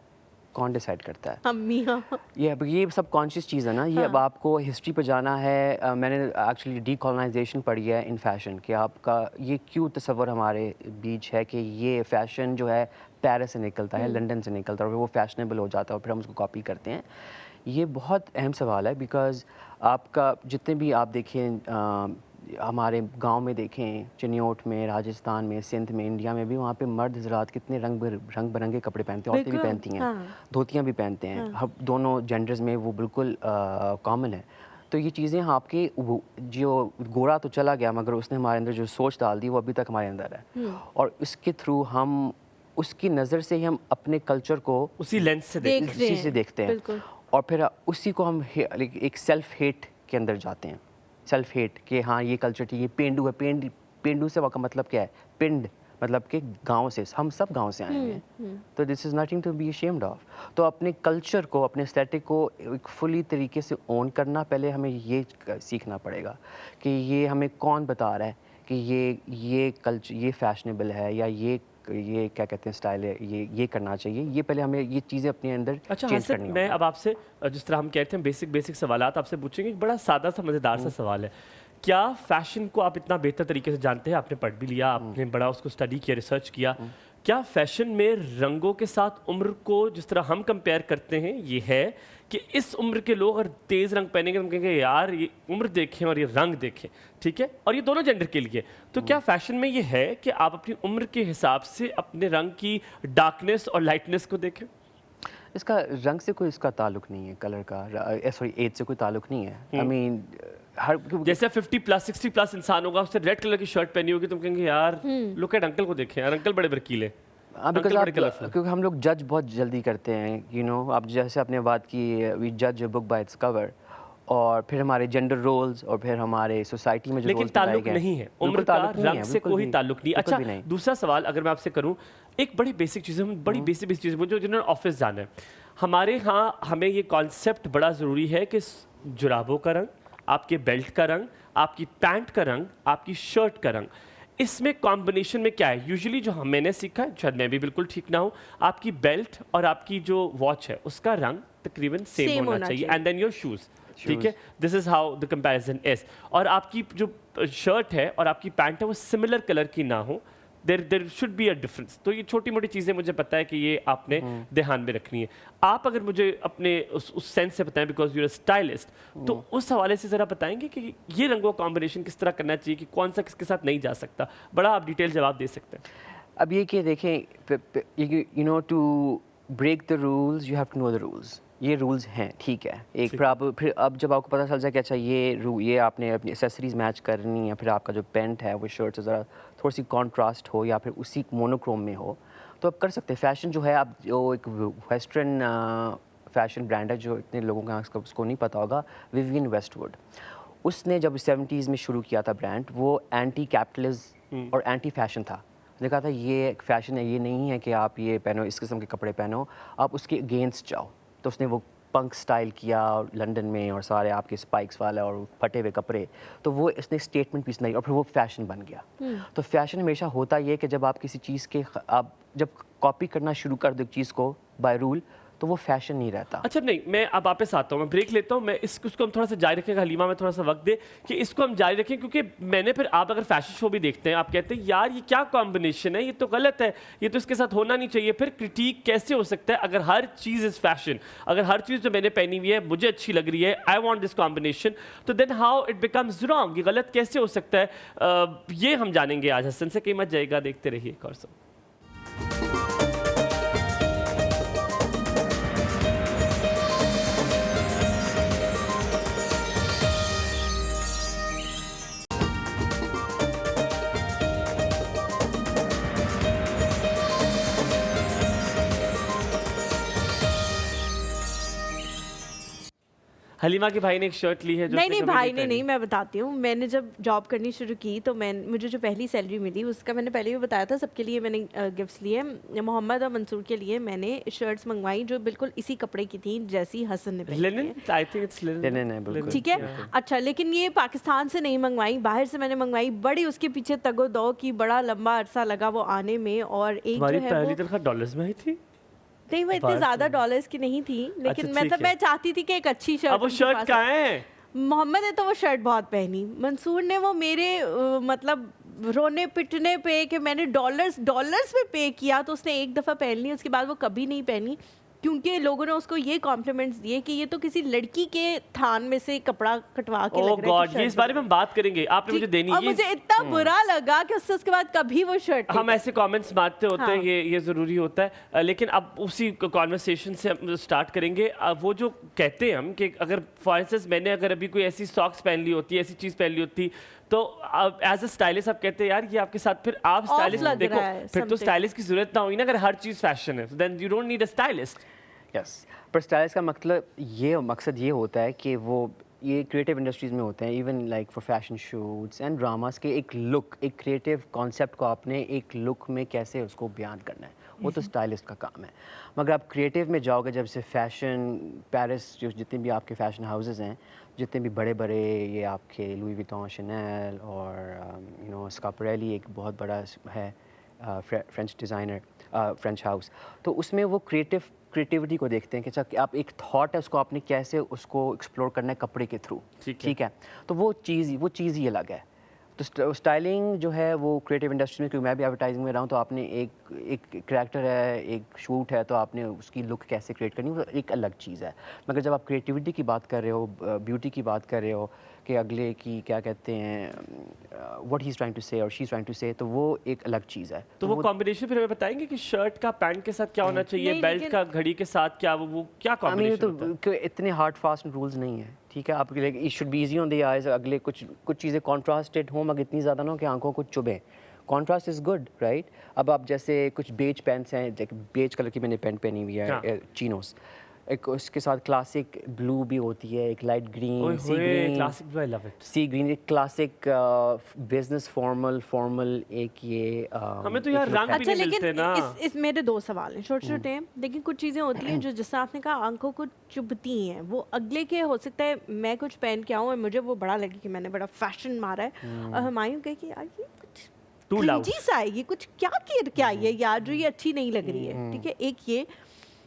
कौन डिसाइड करता है? अम्मी। हाँ। ये सब कॉन्शियस चीज़ है ना। ये अब आपको हिस्ट्री पे जाना है। मैंने एक्चुअली डीकोलोनाइजेशन पढ़ी है इन फैशन कि आपका ये क्यों तसव्वुर हमारे बीच है कि ये फ़ैशन जो है पेरिस से निकलता है, लंदन से निकलता है, और वो फैशनेबल हो जाता है और फिर हम उसको कॉपी करते हैं। ये बहुत अहम सवाल है, बिकॉज़ आपका जितने भी आप देखें हमारे गांव में देखें, चिन्योट में, राजस्थान में, सिंध में, इंडिया में भी, वहाँ पे मर्द हज़रात कितने रंग बिरंगे कपड़े पहनते हैं, औरतें भी पहनती हैं, धोतियाँ भी पहनते हैं। हम दोनों जेंडर्स में वो बिल्कुल कॉमन है। तो ये चीज़ें आपके जो गोरा तो चला गया मगर उसने हमारे अंदर जो सोच डाल दी वो अभी तक हमारे अंदर है, और इसके थ्रू हम उसकी नज़र से ही हम अपने कल्चर को उसी लेंस से देखते हैं, और फिर उसी को हम एक सेल्फ हेट के अंदर जाते हैं। सेल्फ हेट कि हाँ ये कल्चर ठीक है, पेंडू है, पेंडू से का मतलब क्या है? पिंड मतलब कि गांव से, हम सब गांव से आए हैं, तो this is nothing to be ashamed of. तो अपने कल्चर को, अपने एस्थेटिक को एक फुली तरीके से ओन करना, पहले हमें ये सीखना पड़ेगा कि ये हमें कौन बता रहा है कि ये कल्चर ये फैशनेबल है या ये क्या कहते हैं स्टाइल है, ये करना चाहिए। ये पहले हमें ये चीज़ें अपने अंदर चेंज करनी होगी। मैं अब आपसे जिस तरह हम कहते हैं बेसिक सवालात आपसे पूछेंगे। एक बड़ा सादा सा मज़ेदार सा सवाल है, क्या फ़ैशन को आप इतना बेहतर तरीके से जानते हैं, आपने पढ़ भी लिया, आपने बड़ा उसको स्टडी किया, रिसर्च किया, क्या फ़ैशन में रंगों के साथ उम्र को जिस तरह हम कंपेयर करते हैं, ये है कि इस उम्र के लोग अगर तेज़ रंग पहनेंगे तो हम कहेंगे यार ये उम्र देखें और ये रंग देखें, ठीक है, और ये दोनों जेंडर के लिए। तो क्या फ़ैशन में ये है कि आप अपनी उम्र के हिसाब से अपने रंग की डार्कनेस और लाइटनेस को देखें? इसका रंग से कोई इसका ताल्लुक नहीं है, कलर का, सॉरी एज से कोई ताल्लुक नहीं है। आई मीन जैसे 50+ 60+ इंसान होगा, उससे रेड कलर की शर्ट पहनी होगी, तुम कहेंगे यार लुक एट अंकल को देखें यार, अंकल बड़े बरकीले। क्योंकि हम लोग जज बहुत जल्दी करते हैं, आप जैसे आपने बात की, वी जज a book by its cover, और फिर हमारे जेंडर रोल्स और फिर हमारे सोसाइटी में जो लेकिन ताल्लुक नहीं है उम्र का, रंग से कोई ताल्लुक नहीं। अच्छा, दूसरा सवाल अगर मैं आपसे करूं, एक बड़ी बेसिक चीज़ है, बड़ी बेसिक चीज़ है, जिन्होंने ऑफिस जाना है, हमारे यहाँ हमें ये कॉन्सेप्ट बड़ा ज़रूरी है कि जुराबों का रंग, आपके बेल्ट का रंग, आपकी पैंट का रंग, आपकी शर्ट का रंग, इसमें कॉम्बिनेशन में क्या है? यूजुअली जो मैंने सीखा है, शायद मैं भी बिल्कुल ठीक ना हूँ, आपकी बेल्ट और आपकी जो वॉच है उसका रंग तकरीबन सेम होना चाहिए, एंड देन योर शूज़, ठीक है, this is how the comparison is. और आपकी जो शर्ट है और आपकी पैंट है वो सिमिलर कलर की ना हो, there should be a difference. तो ये छोटी मोटी चीज़ें मुझे पता है कि ये आपने ध्यान में रखनी है। आप अगर मुझे अपने उस सेंस से बताएं, बिकॉज यूर अ स्टाइलिस्ट, तो उस हवाले से ज़रा बताएंगे कि ये रंगों का कॉम्बिनेशन किस तरह करना चाहिए, कि कौन सा किसके साथ नहीं जा सकता? बड़ा आप डिटेल जवाब दे सकते हैं। अब ये कि देखें, to break the rules you have to know the rules. ये रूल्स हैं, ठीक है। एक फिर अब जब आपको पता चल जाए कि अच्छा ये आपने अपनी एसेसरीज मैच करनी है, फिर आपका जो पेंट है वो शर्ट से ज़रा थोड़ी सी कॉन्ट्रास्ट हो या फिर उसी मोनोक्रोम में हो, तो आप कर सकते हैं। फैशन जो है, आप जो एक वेस्टर्न फैशन ब्रांड है जो इतने लोगों का उसको नहीं पता होगा, विवियन वेस्टवुड। उसने जब 70s में शुरू किया था ब्रांड, वो एंटी कैपिटलिज्म और एंटी फैशन था। उसने कहा था ये एक फैशन है, ये नहीं है कि आप ये पहनो, इस किस्म के कपड़े पहनो, आप उसके अगेंस्ट जाओ। तो उसने वो पंक स्टाइल किया लंदन में, और सारे आपके स्पाइक्स वाला और फटे हुए कपड़े, तो वो इसने स्टेटमेंट पीस नहीं, और फिर वो फैशन बन गया। तो फैशन हमेशा होता ये कि जब आप किसी चीज़ के आप जब कॉपी करना शुरू कर दो एक चीज़ को बाय रूल, तो वो फैशन नहीं रहता। अच्छा नहीं, मैं अब वापस आता हूँ, मैं ब्रेक लेता हूँ। मैं इसको हम थोड़ा सा जारी रखेंगे, हलीमा में थोड़ा सा वक्त दे कि इसको हम जारी रखें, क्योंकि मैंने फिर आप अगर फैशन शो भी देखते हैं, आप कहते हैं यार ये क्या कॉम्बिनेशन है, ये तो गलत है, ये तो इसके साथ होना नहीं चाहिए। फिर क्रिटिक कैसे हो सकता है अगर हर चीज़ इज़ फैशन, अगर हर चीज़ जो मैंने पहनी हुई है मुझे अच्छी लग रही है, आई वॉन्ट दिस कॉम्बिनेशन, तो then how it becomes wrong, ये गलत कैसे हो सकता है? ये हम जानेंगे आज। हसन से कहीं मत जाएगा, देखते रहिए एक और सब। हलीमा के भाई ने एक शर्ट ली है जो नहीं भाई ने नहीं, मैं बताती हूँ। मैंने जब जॉब करनी शुरू की तो मुझे जो पहली सैलरी मिली उसका मैंने पहले भी बताया था, सबके लिए मैंने गिफ्ट्स लिए। मोहम्मद और मंसूर के लिए मैंने शर्ट्स मंगवाई जो बिल्कुल इसी कपड़े की थी जैसी हसन ने linen, I think it's linen है, बिल्कुल ठीक है। अच्छा, लेकिन ये पाकिस्तान से नहीं मंगवाई, बाहर से मैंने मंगवाई। बड़ी उसके पीछे तगो दो की बड़ा लंबा अरसा लगा वो आने में। और एक जो है पहली तनख्वाह डॉलर्स में आई थी। नहीं, वो इतने ज्यादा डॉलर्स की नहीं थी, लेकिन मतलब मैं चाहती थी कि एक अच्छी शर्ट। अब वो शर्ट कहाँ है? मोहम्मद ने तो वो शर्ट बहुत पहनी, मंसूर ने वो मेरे मतलब रोने पिटने पे कि मैंने डॉलर्स में पे किया, तो उसने एक दफ़ा पहन ली, उसके बाद वो कभी नहीं पहनी, क्योंकि लोगों ने उसको ये कॉम्प्लीमेंट्स दिए कि ये तो किसी लड़की के थान में से कपड़ा कटवा के लग रहा है। ये इस बारे में हम बात करेंगे, आपने मुझे देनी है। मुझे इतना बुरा लगा कि उसके बाद कभी वो शर्ट, हम ऐसे कमेंट्स बांटते होते हैं, ये ज़रूरी होता है। लेकिन अब उसी कॉन्वर्सेशन से हम स्टार्ट करेंगे। वो जो कहते हैं हम कि अगर फॉर इंस्टेंस मैंने अगर अभी कोई ऐसी सॉक्स पहन ली होती, ऐसी चीज़ पहन ली होती, तो एज अ स्टाइलिस्ट आप कहते हैं यार ये आपके साथ, फिर आप स्टाइलिस्ट देखो, फिर तो स्टाइलिस्ट की जरूरत ना हुई ना अगर हर चीज़ फैशन है, then you don't need a stylist. Yes, पर स्टाइलिस्ट का मकसद ये होता है कि वो ये क्रिएटिव इंडस्ट्रीज़ में होते हैं, even like for fashion shoots and dramas के एक लुक, एक क्रिएटिव कॉन्सेप्ट को आपने एक लुक में कैसे उसको बयान करना है, वो तो स्टाइलिस्ट का काम है। मगर आप क्रिएटिव में जाओगे, जब से फैशन पेरिस, जो जितने भी आपके फैशन हाउसेस हैं, जितने भी बड़े बड़े ये आपके लुई विटॉन, शनेल और स्कापरेली एक बहुत बड़ा है फ्रेंच डिज़ाइनर, फ्रेंच हाउस, तो उसमें वो क्रिएटिविटी को देखते हैं कि अच्छा आप एक थॉट है उसको आपने कैसे उसको एक्सप्लोर करना है कपड़े के थ्रू, ठीक है। तो वो चीज़ ही अलग है। तो स्टाइलिंग जो है वो क्रिएटिव इंडस्ट्री में, क्योंकि मैं भी एडवर्टाइजिंग में रहा हूँ, तो आपने एक कैरेक्टर है, एक शूट है, तो आपने उसकी लुक कैसे क्रिएट करनी, वो एक अलग चीज़ है। मगर जब आप क्रिएटिविटी की बात कर रहे हो, ब्यूटी की बात कर रहे हो, कि अगले की क्या कहते हैं, what he is trying to say और शी इज ट्राइंग टू से, तो वो एक अलग चीज़ है। तो वो कॉम्बिनेशन फिर हमें बताएंगे कि शर्ट का पैंट के साथ क्या होना चाहिए, बेल्ट का घड़ी के साथ क्या, वो क्या कॉम्बिनेशन होता है? तो इतने हार्ड फास्ट रूल्स नहीं है, ठीक है। आपके लिए it should be easy on the eyes, अगले कुछ चीज़ें कॉन्ट्रास्टेड हों, मगर इतनी ज़्यादा ना हो कि आंखों को चुभें। Contrast is good, right. अब आप जैसे कुछ बेज पैंट्स हैं, बेज कलर की मैंने पैंट पहनी हुई है, चीनोस, एक उसके साथ क्लासिक ब्लू भी होती है, एक light green, sea green, classic blue, I love it, sea green, एक क्लासिक बिजनेस फॉर्मल, एक ये हमें तो यार रंग भी नहीं मिलते ना। इस मेरे दो सवाल हैं, छोटे हैं, लेकिन कुछ चीज़ें होती हैं जो जैसा आपने कहा आंखों को चुभती हैं, वो अगले के हो सकता है मैं कुछ पहन के आऊँ और मुझे वो बड़ा लगे कि मैंने बड़ा फैशन मारा है, और हमायूं कहे कि यार ये कुछ चीज़ आएगी, कुछ क्या आई है यार जो ये अच्छी नहीं लग रही है, ठीक है। एक ये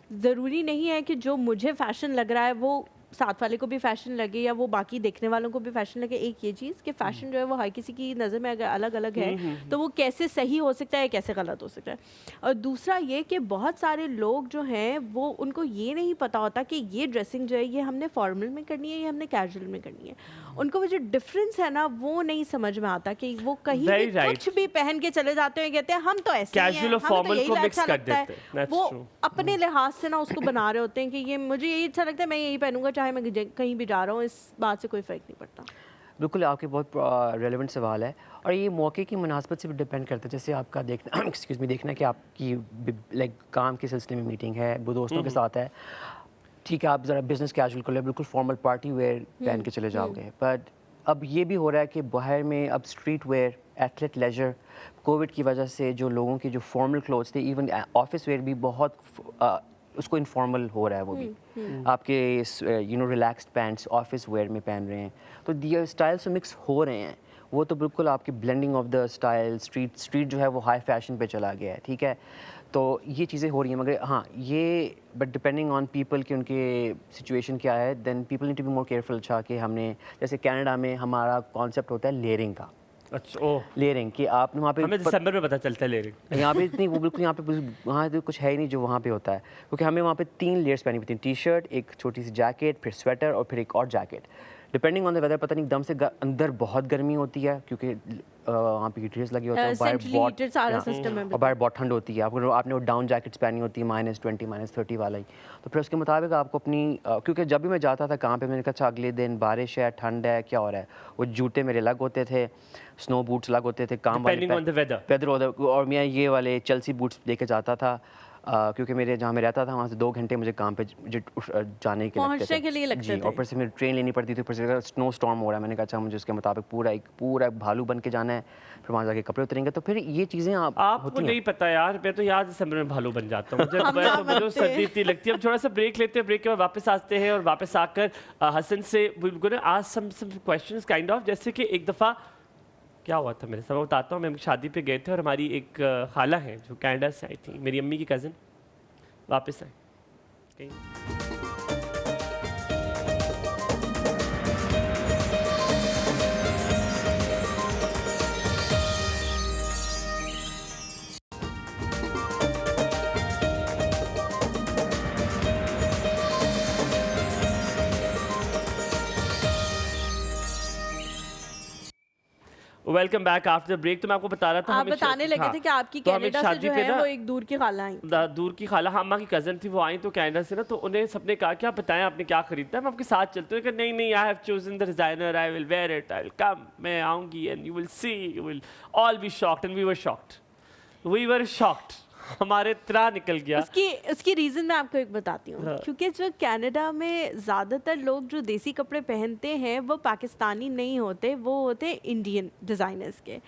ज़रूरी नहीं है कि जो मुझे फैशन लग रहा है वो साथ वाले को भी फैशन लगे या वो बाकी देखने वालों को भी फैशन लगे, एक ये चीज़ कि फैशन जो है वो हर किसी की नज़र में अगर अलग अलग है तो वो कैसे सही हो सकता है, कैसे गलत हो सकता है। और दूसरा ये कि बहुत सारे लोग जो हैं वो उनको ये नहीं पता होता कि ये ड्रेसिंग जो है ये हमने फॉर्मल में करनी है या हमने कैजुअल में करनी है। उनको वो जो डिफरेंस है ना वो नहीं समझ में आता कि वो कहीं भी कुछ भी पहन के चले जाते हैं, कहते हैं हम तो ऐसे ही हैं, कैजुअल और हमें तो फॉर्मल यही को मिक्स अच्छा कर लगता देते है। हैं। वो अपने लिहाज से ना उसको बना रहे होते हैं कि ये मुझे यही अच्छा लगता है, मैं यही पहनूंगा चाहे मैं कहीं भी जा रहा हूँ, इस बात से कोई फ़र्क नहीं पड़ता। बिल्कुल, आपके बहुत रेलेवेंट सवाल है और ये मौके की मुनासबत से भी डिपेंड करता है। जैसे आपका देखना एक्सक्यूज़ मी, देखना कि आपकी लाइक काम के सिलसिले में मीटिंग है, वो दोस्तों के साथ है, ठीक है, आप ज़रा बिजनेस कैजुअल कर ले, बिल्कुल फॉर्मल पार्टी वेयर पहन के चले जाओगे। बट अब ये भी हो रहा है कि बाहर में अब street wear, athleisure, covid की वजह से जो लोगों की जो फॉर्मल क्लोथ्स थे, इवन ऑफिस वेयर भी बहुत उसको इनफॉर्मल हो रहा है। वो भी आपके रिलैक्स्ड पैंट्स ऑफिस वेयर में पहन रहे हैं, तो ये स्टाइल्स तो मिक्स हो रहे हैं। वो तो बिल्कुल आपकी blending of the style, street जो है वो हाई फैशन पे चला गया है, ठीक है। तो ये चीज़ें हो रही हैं, मगर हाँ ये बट डिपेंडिंग ऑन पीपल कि उनके सिचुएशन क्या है, then people need to be more careful. अच्छा कि हमने जैसे कनाडा में हमारा कॉन्सेप्ट होता है लेयरिंग का। अच्छा, ओह, लेयरिंग कि आप वहाँ पे हमें दिसंबर में पता चलता है लेयरिंग। यहाँ पे इतनी वो बिल्कुल यहाँ पे वहाँ तो कुछ है ही नहीं जो वहाँ पे होता है, क्योंकि हमें वहाँ पे 3 लेयर्स पहनी होती हैं, टी शर्ट, एक छोटी सी जैकेट, फिर स्वेटर और फिर एक और jacket, depending on the weather. पता नहीं एकदम से अंदर बहुत गर्मी होती है क्योंकि वहाँ पे हीटर्स लगे होते हैं, और बाहर बहुत ठंड होती है। आपने वो डाउन जैकेट्स पहनी होती है -20 -30 वाला ही, तो फिर उसके मुताबिक आपको अपनी क्योंकि जब भी मैं जाता था कहाँ पे, मैंने कहा अच्छा अगले दिन बारिश है, ठंड है, क्या हो रहा है, वो जूते मेरे अलग होते थे, स्नो बूट्स अलग होते थे, काम वाले वेदर, और मैं ये वाले चेल्सी बूट्स लेके जाता था क्योंकि मेरे जहाँ मैं रहता था वहाँ से 2 घंटे मुझे काम पे जाने के लिए लगते थे। और फिर से मुझे ट्रेन लेनी पड़ती थी, फिर से स्नो स्टॉर्म हो रहा है, मैंने कहा अच्छा मुझे उसके मुताबिक पूरा भालू बन के जाना है, फिर वहाँ जाके कपड़े उतरेंगे। तो फिर ये चीज़ें आपको नहीं पता यार, मैं तो यार दिसंबर में भालू बन जाता हूँ, मुझे सर्दी इतनी लगती है। अब थोड़ा सा ब्रेक लेते हैं, ब्रेक के बाद वापस आते हैं और वापस आकर हसन से ask some questions kind of, जैसे कि एक दफ़ा क्या हुआ था मेरे साथ, मैं बताता हूँ। मैं शादी पे गए थे और हमारी एक खाला है जो कनाडा से आई थी, मेरी अम्मी की कज़न, वापस आए। Welcome back after the break. तो मैं आपको बता रहा था, आप बताने लगे थे कि आपकी कनाडा से जो है वो एक दूर की खाला आई, दूर की खाला, हाँ, अम्मा की कज़न थी, वो आई तो कनाडा से ना, तो उन्हें सबने कहा कि आप बताएं आपने क्या खरीदना है, मैं आपके साथ चलते हैं। नहीं, I have chosen the designer, I will wear it, I will come, मैं आऊंगी and you will see, you will all be shocked. And we were shocked, हमारे त्राह निकल गया। उसकी रीज़न मैं आपको एक बताती हूँ। क्योंकि जो कनाडा में ज़्यादातर लोग जो देसी कपड़े पहनते हैं वो पाकिस्तानी नहीं होते, वो होते इंडियन डिज़ाइनर्स के।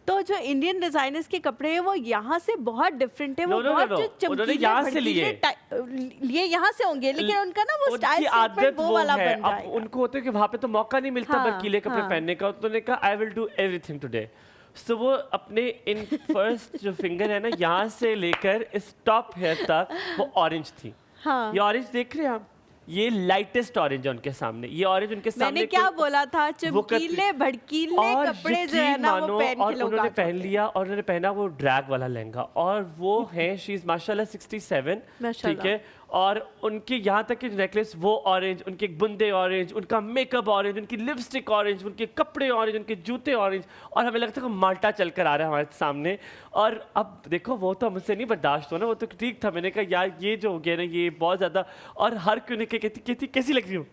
तो जो इंडियन डिज़ाइनर्स के कपड़े हैं वो यहाँ से बहुत डिफरेंट है, वो बहुत जो चमकीले यहाँ से लिए यहाँ से होंगे, लेकिन उनका ना वो स्टाइल आदत वो वाला बन जाएगा। अब उनको होता है कि वहाँ पे तो मौका नहीं मिलता बर्कीले कपड़े पहनने का, तो उन्होंने कहा I will do everything today. तो वो अपने इन फर्स्ट जो फिंगर है ना, यहाँ से लेकर इस टॉप हेयर तक वो ऑरेंज थी। हाँ। ये ऑरेंज देख रहे हैं आप, ये लाइटेस्ट ऑरेंज है उनके सामने, ये ऑरेंज उनके सामने। मैंने क्या बोला था, चमकीले भड़कीले कपड़े जो है ना वो पहन के लोग उन्होंने पहन लिया, और उन्होंने पहना वो ड्रैग वाला लहंगा, और वो है शी इज माशाल्लाह 67, ठीक है। और उनके यहाँ तक के नेकलेस वो ऑरेंज, उनके बुंदे ऑरेंज, उनका मेकअप ऑरेंज, उनकी लिपस्टिक ऑरेंज, उनके कपड़े ऑरेंज, उनके जूते ऑरेंज, और हमें लगता है कि माल्टा चल कर आ रहा है हमारे सामने। और अब देखो वो तो मुझसे नहीं बर्दाश्त हो ना, वो तो ठीक था। मैंने कहा यार ये जो हो गया ना ये बहुत ज़्यादा, और हर क्यों नहीं कहती कैसी लग रही हो,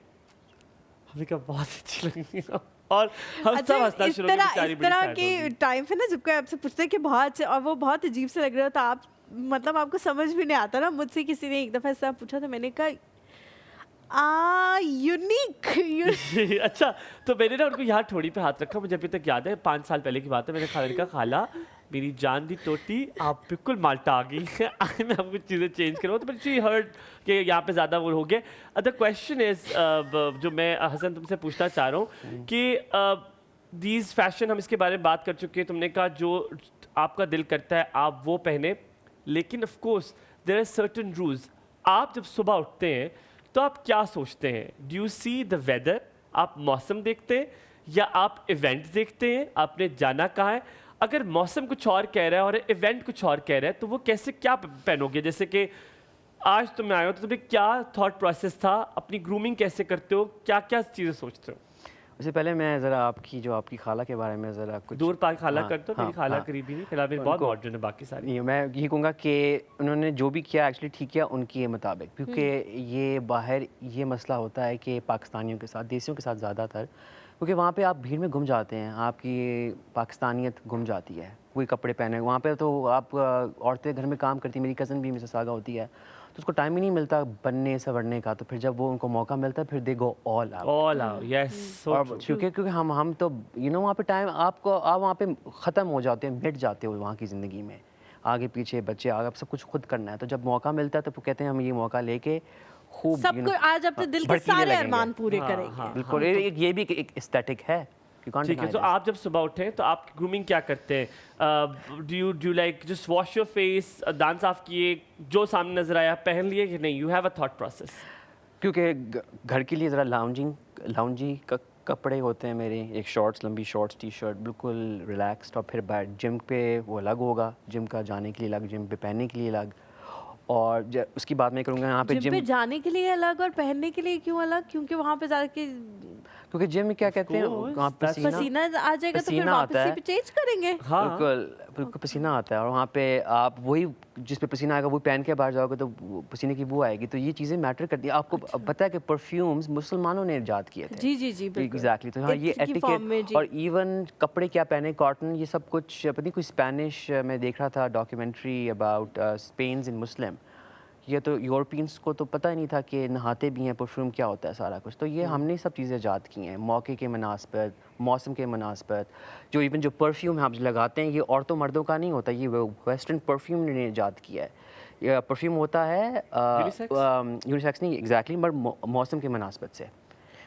हमें कहा बहुत अच्छी लग रही है, और हम सब हंसना शुरू हो गए। इस तरह के टाइम पे ना जब कोई आपसे पूछता है कि बहुत और वो बहुत अजीब से लग रहा हो, तो आप मतलब आपको समझ भी नहीं आता ना। मुझसे किसी ने एक दफ़ा ऐसा पूछा था, मैंने कहा यूनिक। अच्छा, तो मैंने ना उनको यहाँ ठोड़ी पे हाथ रखा, मुझे अभी तक याद है, 5 साल पहले की बात है। मैंने खाला कहा खाला मेरी जान दी टोटी, आप बिल्कुल माल्टा आ गई मैं आपको चीज़ें चेंज करूँ। तो शी हर्ड कि यहाँ पे ज़्यादा वो हो गया। द क्वेश्चन इज जो मैं हसन तुमसे पूछना चाह रहा हूँ कि दीज फैशन, हम इसके बारे में बात कर चुके हैं। तुमने कहा जो आपका दिल करता है आप वो पहने, लेकिन of course there are certain rules. आप जब सुबह उठते हैं तो आप क्या सोचते हैं? Do you see the weather? आप मौसम देखते हैं या आप इवेंट देखते हैं? आपने जाना कहाँ है? अगर मौसम कुछ और कह रहा है और इवेंट कुछ और कह रहा है तो वो कैसे क्या पहनोगे? जैसे कि आज तुम आए हो तो तुम्हें क्या थॉट प्रोसेस था? अपनी ग्रूमिंग कैसे करते हो? क्या क्या चीज़ें सोचते हो? उससे पहले मैं ज़रा आपकी खाला के बारे में ज़रा कुछ दूर पाक खाला हाँ, कर दो, हाँ, मेरी खाला हाँ। करीबी नहीं, खाला मेरी बहुत उनको- मॉडर्न है बाकी सारी। नहीं, मैं यही कहूँगा कि उन्होंने जो भी किया एक्चुअली ठीक किया उनकी ये मुताबिक, क्योंकि ये बाहर ये मसला होता है कि पाकिस्तानियों के साथ, देसियों के साथ ज़्यादातर, क्योंकि वहाँ पे आप भीड़ में गुम जाते हैं, आपकी पाकिस्तानियत गुम जाती है। कोई कपड़े पहने वहाँ पे तो आप औरतें घर में काम करती, मेरी कज़न भी मिसिसागा होती है, तो उसको टाइम ही नहीं मिलता बनने संवरने का, तो फिर जब वो उनको मौका मिलता है फिर they go all out. All out, yes, so और ट्रू। क्योंकि हम तो वहाँ पे टाइम आप वहाँ पे ख़त्म हो जाते हैं, मिट जाते हो वहाँ की ज़िंदगी में, आगे पीछे बच्चे आगे सब कुछ खुद करना है। तो जब मौका मिलता है तो वो कहते हैं हम ये मौका लेके खूब सबको आज अपने दिल के भड़कीले सारे लगेंगे। अरमान पूरे हाँ, करेंगे। हाँ। बिल्कुल, ये भी एक एस्थेटिक है। You can't ठीक है, deny तो this. आप जब सुबह उठे तो आप ग्रूमिंग क्या करते हैं? Do like just wash your face, दांत साफ किए, जो सामने नजर आया पहन लिए कि नहीं? You have a thought process? क्योंकि घर के लिए ज़रा लाउंजी कपड़े होते हैं मेरे, एक शॉर्ट्स, लंबी शॉर्ट्स, टी शर्ट, बिल्कुल रिलैक्स्ड, और फिर बैठ जिम पे वो अलग होगा, जिम का जाने के लिए अलग, जिम पे पहनने के लिए अलग। और उसकी बात मैं करूँगा यहाँ पे जिम पे जाने के लिए अलग और पहनने के लिए क्यों अलग? क्योंकि वहाँ पे जाके क्योंकि जिम में क्या कहते हैं course, वहाँ पसीना आ जाएगा तो फिर पसीना वापस आता ही है। पे चेंज करेंगे। हाँ, बिल्कुल पसीना आता है, और वहाँ पे आप वही जिस पे पसीना आएगा वो पहन के बाहर जाओगे तो पसीने की बू आएगी। तो ये चीज़ें मैटर करती है। आपको पता है कि परफ्यूम्स मुसलमानों ने इजाद किए थे। जी जी जी, बिल्कुल। एग्जैक्टली। तो हाँ, ये इत्र की form में, एटिकेट जी। और इवन कपड़े क्या पहने, कॉटन, ये सब कुछ पता नहीं, कोई स्पेनिश मैं देख रहा था डॉक्यूमेंट्री अबाउट स्पेन इन मुस्लिम। ये तो यूरोपियंस को तो पता ही नहीं था कि नहाते भी हैं, परफ्यूम क्या होता है, सारा कुछ। तो ये हमने सब चीज़ें ईजाद की हैं मौके के मुनासबत, मौसम के मुनासबत। जो इवन जो परफ्यूम हम लगाते हैं ये औरतों मर्दों का नहीं होता, ये वेस्टर्न परफ्यूम ने ईजाद किया है। ये परफ्यूम होता है यूनिसेक्स नहीं एग्जैक्टली, बट मौसम के मुनासबत से।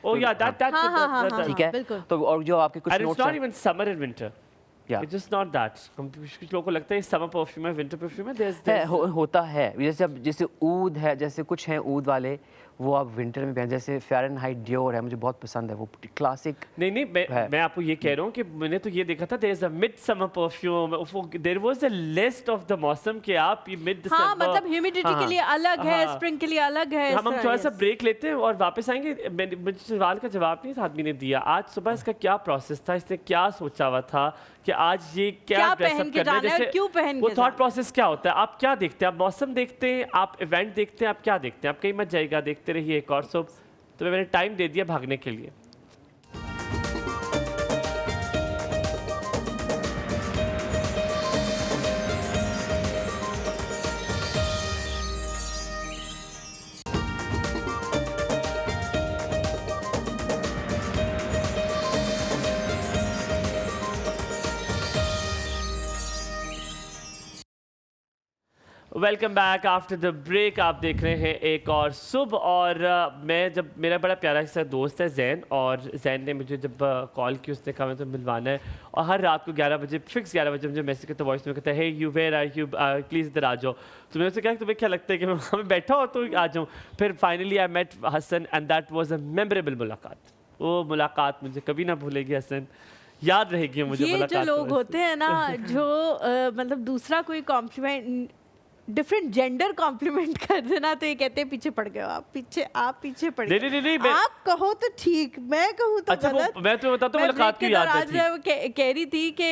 oh yeah, that's हाँ, हाँ, हाँ, हाँ, ठीक है, बिल्कुल। तो और जो आपके कुछ and it's notes not even summer and winter. Yeah. It's just not that. कुछ लोगों को लगता है समर परफ्यूम है, विंटर परफ्यूम है। होता है, जैसे ऊद है, जैसे कुछ हैं ऊद वाले, वो आप विंटर में पहन, जैसे फ़ारेनहाइट डियोर है, मुझे बहुत पसंद है, वो क्लासिक। नहीं, मैं आपको ये कह रहा हूँ कि मैंने तो ये देखा था, there is a mid summer perfume, there was a list of the मौसम के आप ये मिड दिसंबर। हाँ, मतलब ह्यूमिडिटी के लिए अलग है, हाँ। स्प्रिंग के लिए अलग है। हम थोड़ा सा ब्रेक लेते हैं और वापस आएंगे। मुझे सवाल का जवाब नहीं इस आदमी ने दिया। आज सुबह इसका क्या प्रोसेस था, इसने क्या सोचा हुआ था कि आज ये क्या ड्रेसअप पहन के करना है, जाना है और क्यों पहन वो के थॉट जाना है? प्रोसेस क्या होता है? आप क्या देखते हैं? आप मौसम देखते हैं, आप इवेंट देखते हैं, आप क्या देखते हैं? आप कहीं मत जाइएगा, देखते रहिए एक और सुबह। तो मैंने टाइम दे दिया भागने के लिए। Welcome back after the break. आप देख रहे हैं एक और सुबह। और मैं जब मेरा बड़ा प्यारा सा दोस्त है जैन, और जैन ने मुझे जब कॉल की, उसने कहा मैं तो मिलवाना है, और हर रात को 11 बजे फिक्स 11 बजे मुझे मैसेज करता, वॉइस में कहता है hey you where are you, please इधर आ जाओ। तो मैंने उससे कहा तुम्हें क्या लगता है कि मैं वहाँ पे बैठा हो तो आ जाऊँ? फिर finally I met Hasan and that was a memorable मुलाकात। वो मुलाकात मुझे कभी ना भूलेगी हसन, याद रहेगी मुझे ये मुलाकात। जो लोग होते हैं ना जो मतलब दूसरा कोई कॉम्प्लीमेंट, डिफरेंट जेंडर कॉम्प्लीमेंट कर देना तो ये कहते हैं पीछे पड़ गए हो आप पीछे पड़ गए। नहीं, आप कहो तो ठीक, मैं कहूँ तो अच्छा, गलत। मैं तुम्हें बताता हूँ मुलाकात की याद थी। कह रही थी कि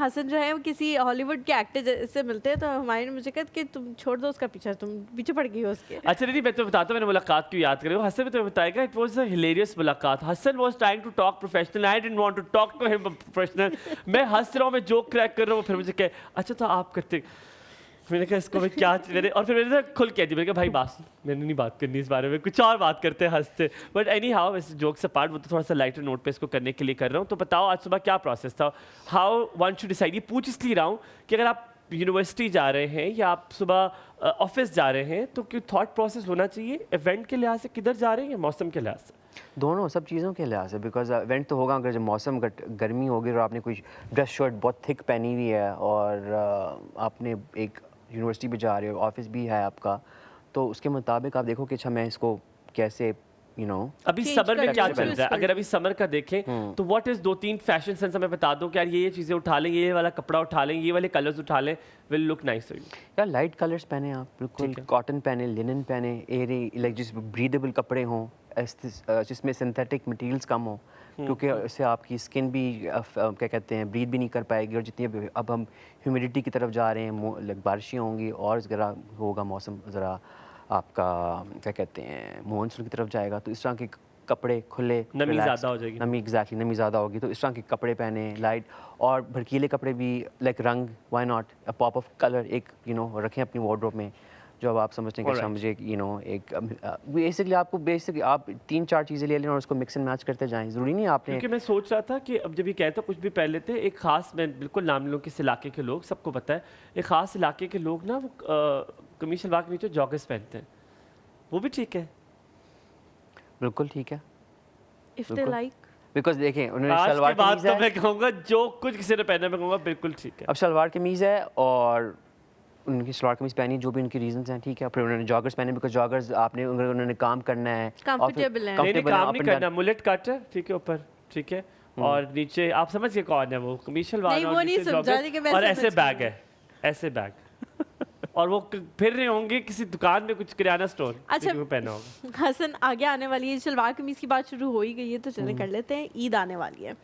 हसन जो है वो किसी हॉलीवुड के एक्टर से मिलते हैं, तो हमारे ने मुझे कहा कि तुम छोड़ दो उसका पीछा, तुम पीछे पड़ गई हो उसके। अच्छा नहीं, मैं तो बताता हूँ मैंने मुलाकात क्यों याद करी। हसन भी तुम्हें बताएगा, इट वाज अ हिलेरियस मुलाकात। Hasan was trying to talk professional, I didn't want to talk to him professional. मैं हंस रहा हूँ, मैं जोक क्रैक कर रहा हूँ, फिर मुझे कहे अच्छा तो आप करते। मैंने कहा इसको मैं क्या मेरे, और फिर मैंने खुल कह दी, मैंने कहा भाई बात मैंने नहीं बात करनी इस बारे में, कुछ और बात करते हैं हंसते। बट एनी हाउ, वैसे जोक्स अपार्ट, वो तो थोड़ा सा लाइटर नोट पे इसको करने के लिए कर रहा हूँ। तो बताओ आज सुबह क्या प्रोसेस था, हाउ वन शुड डिसाइड। ये पूछ इसलिए रहा हूँ कि अगर आप यूनिवर्सिटी जा रहे हैं या आप सुबह ऑफिस जा रहे हैं तो क्यों थॉट प्रोसेस होना चाहिए? इवेंट के लिहाज से किधर जा रहे हैं या मौसम के लिहाज से? दोनों, सब चीज़ों के लिहाज से। बिकॉज इवेंट तो होगा अगर जब मौसम गर्मी होगी और आपने कोई ड्रेस शर्ट बहुत थिक पहनी हुई है और आपने एक यूनिवर्सिटी भी जा रहे हो, ऑफिस भी है आपका, तो उसके मुताबिक आप देखो कि अच्छा मैं इसको कैसे अभी Change समर में कर क्या लो, चल choose रहा है? कर अगर लो। अभी समर का देखें तो व्हाट इज 2-3 फैशन सेंस हमें बता दो कि यार ये चीजें उठा लें, ये वाला कपड़ा उठा लें, ये वाले कलर्स उठा लें, will look nice for you. यार लाइट कलर्स पहने आप, बिल्कुल ठीक है। कॉटन पहने, लिनन पहने, एयरी लाइक जिस ब्रीदेबल कपड़े हों, जिसमें सिंथेटिक मटेरियल्स कम हो, क्योंकि इससे आपकी स्किन भी क्या कहते हैं ब्रीथ भी नहीं कर पाएगी, और जितनी अब हम ह्यूमिडिटी की तरफ जा रहे हैं, बारिशें होंगी और ज़रा होगा मौसम ज़रा आपका क्या कहते हैं मानसून की तरफ जाएगा, तो इस तरह के कपड़े खुले, नमी relaxed, ज़्यादा हो जाएगी। नमी एग्जैक्टली नमी ज़्यादा होगी, तो इस तरह के कपड़े पहने लाइट और भड़कीले कपड़े भी, लाइक रंग, why not a pop of colour एक रखें अपनी वार्डरोब में, जो अब आप समझते हैं कि अच्छा मुझे एक बेसिकली आप 3-4 चीज़ें ले लें और उसको मिक्स एंड मैच करते जाएं, ज़रूरी नहीं आपने क्योंकि मैं सोच रहा था कि अब जब ये कहता कुछ भी पहन लेते हैं, एक खास, मैं बिल्कुल नाम लूँ किस इलाके के लोग, सबको पता है, एक खास इलाके के लोग ना वो कमीज शलवार के नीचे जॉगर्स पहनते हैं, वो भी ठीक है। बिल्कुल ठीक है, If they बिल्कुल। like. बिकॉज देखें उन्होंने आज शलवार के बाद कमीज तो है, मैं कहूँगा जो कुछ किसी ने पहना मैं कहूँगा बिल्कुल ठीक है। अब शलवार कमीज है और उनकी शलवार कमीज पहनी, जो भी उनकी रीजंस हैं ठीक है, फिर उन्होंने जॉगर्स पहने बिकॉज जॉगर्स आपने उन्होंने काम करना है, Comfortable है। नहीं नहीं, काम नहीं up and करना, मुलेट कट है ठीक है ऊपर, ठीक है, और नीचे आप समझ गए कौन है वो, कमीज शलवार नहीं, और वो नहीं नीचे समझा, joggers, लेकिन मैं और समझ ऐसे बैग गई। है, ऐसे बैग और वो फिर रहे होंगे किसी दुकान में, कुछ किराना स्टोर, अच्छा। वो पहना होगा। हसन आगे आने वाली है, शलवार कमीज की बात शुरू हो ही गई है तो चले कर लेते हैं। ईद आने वाली है,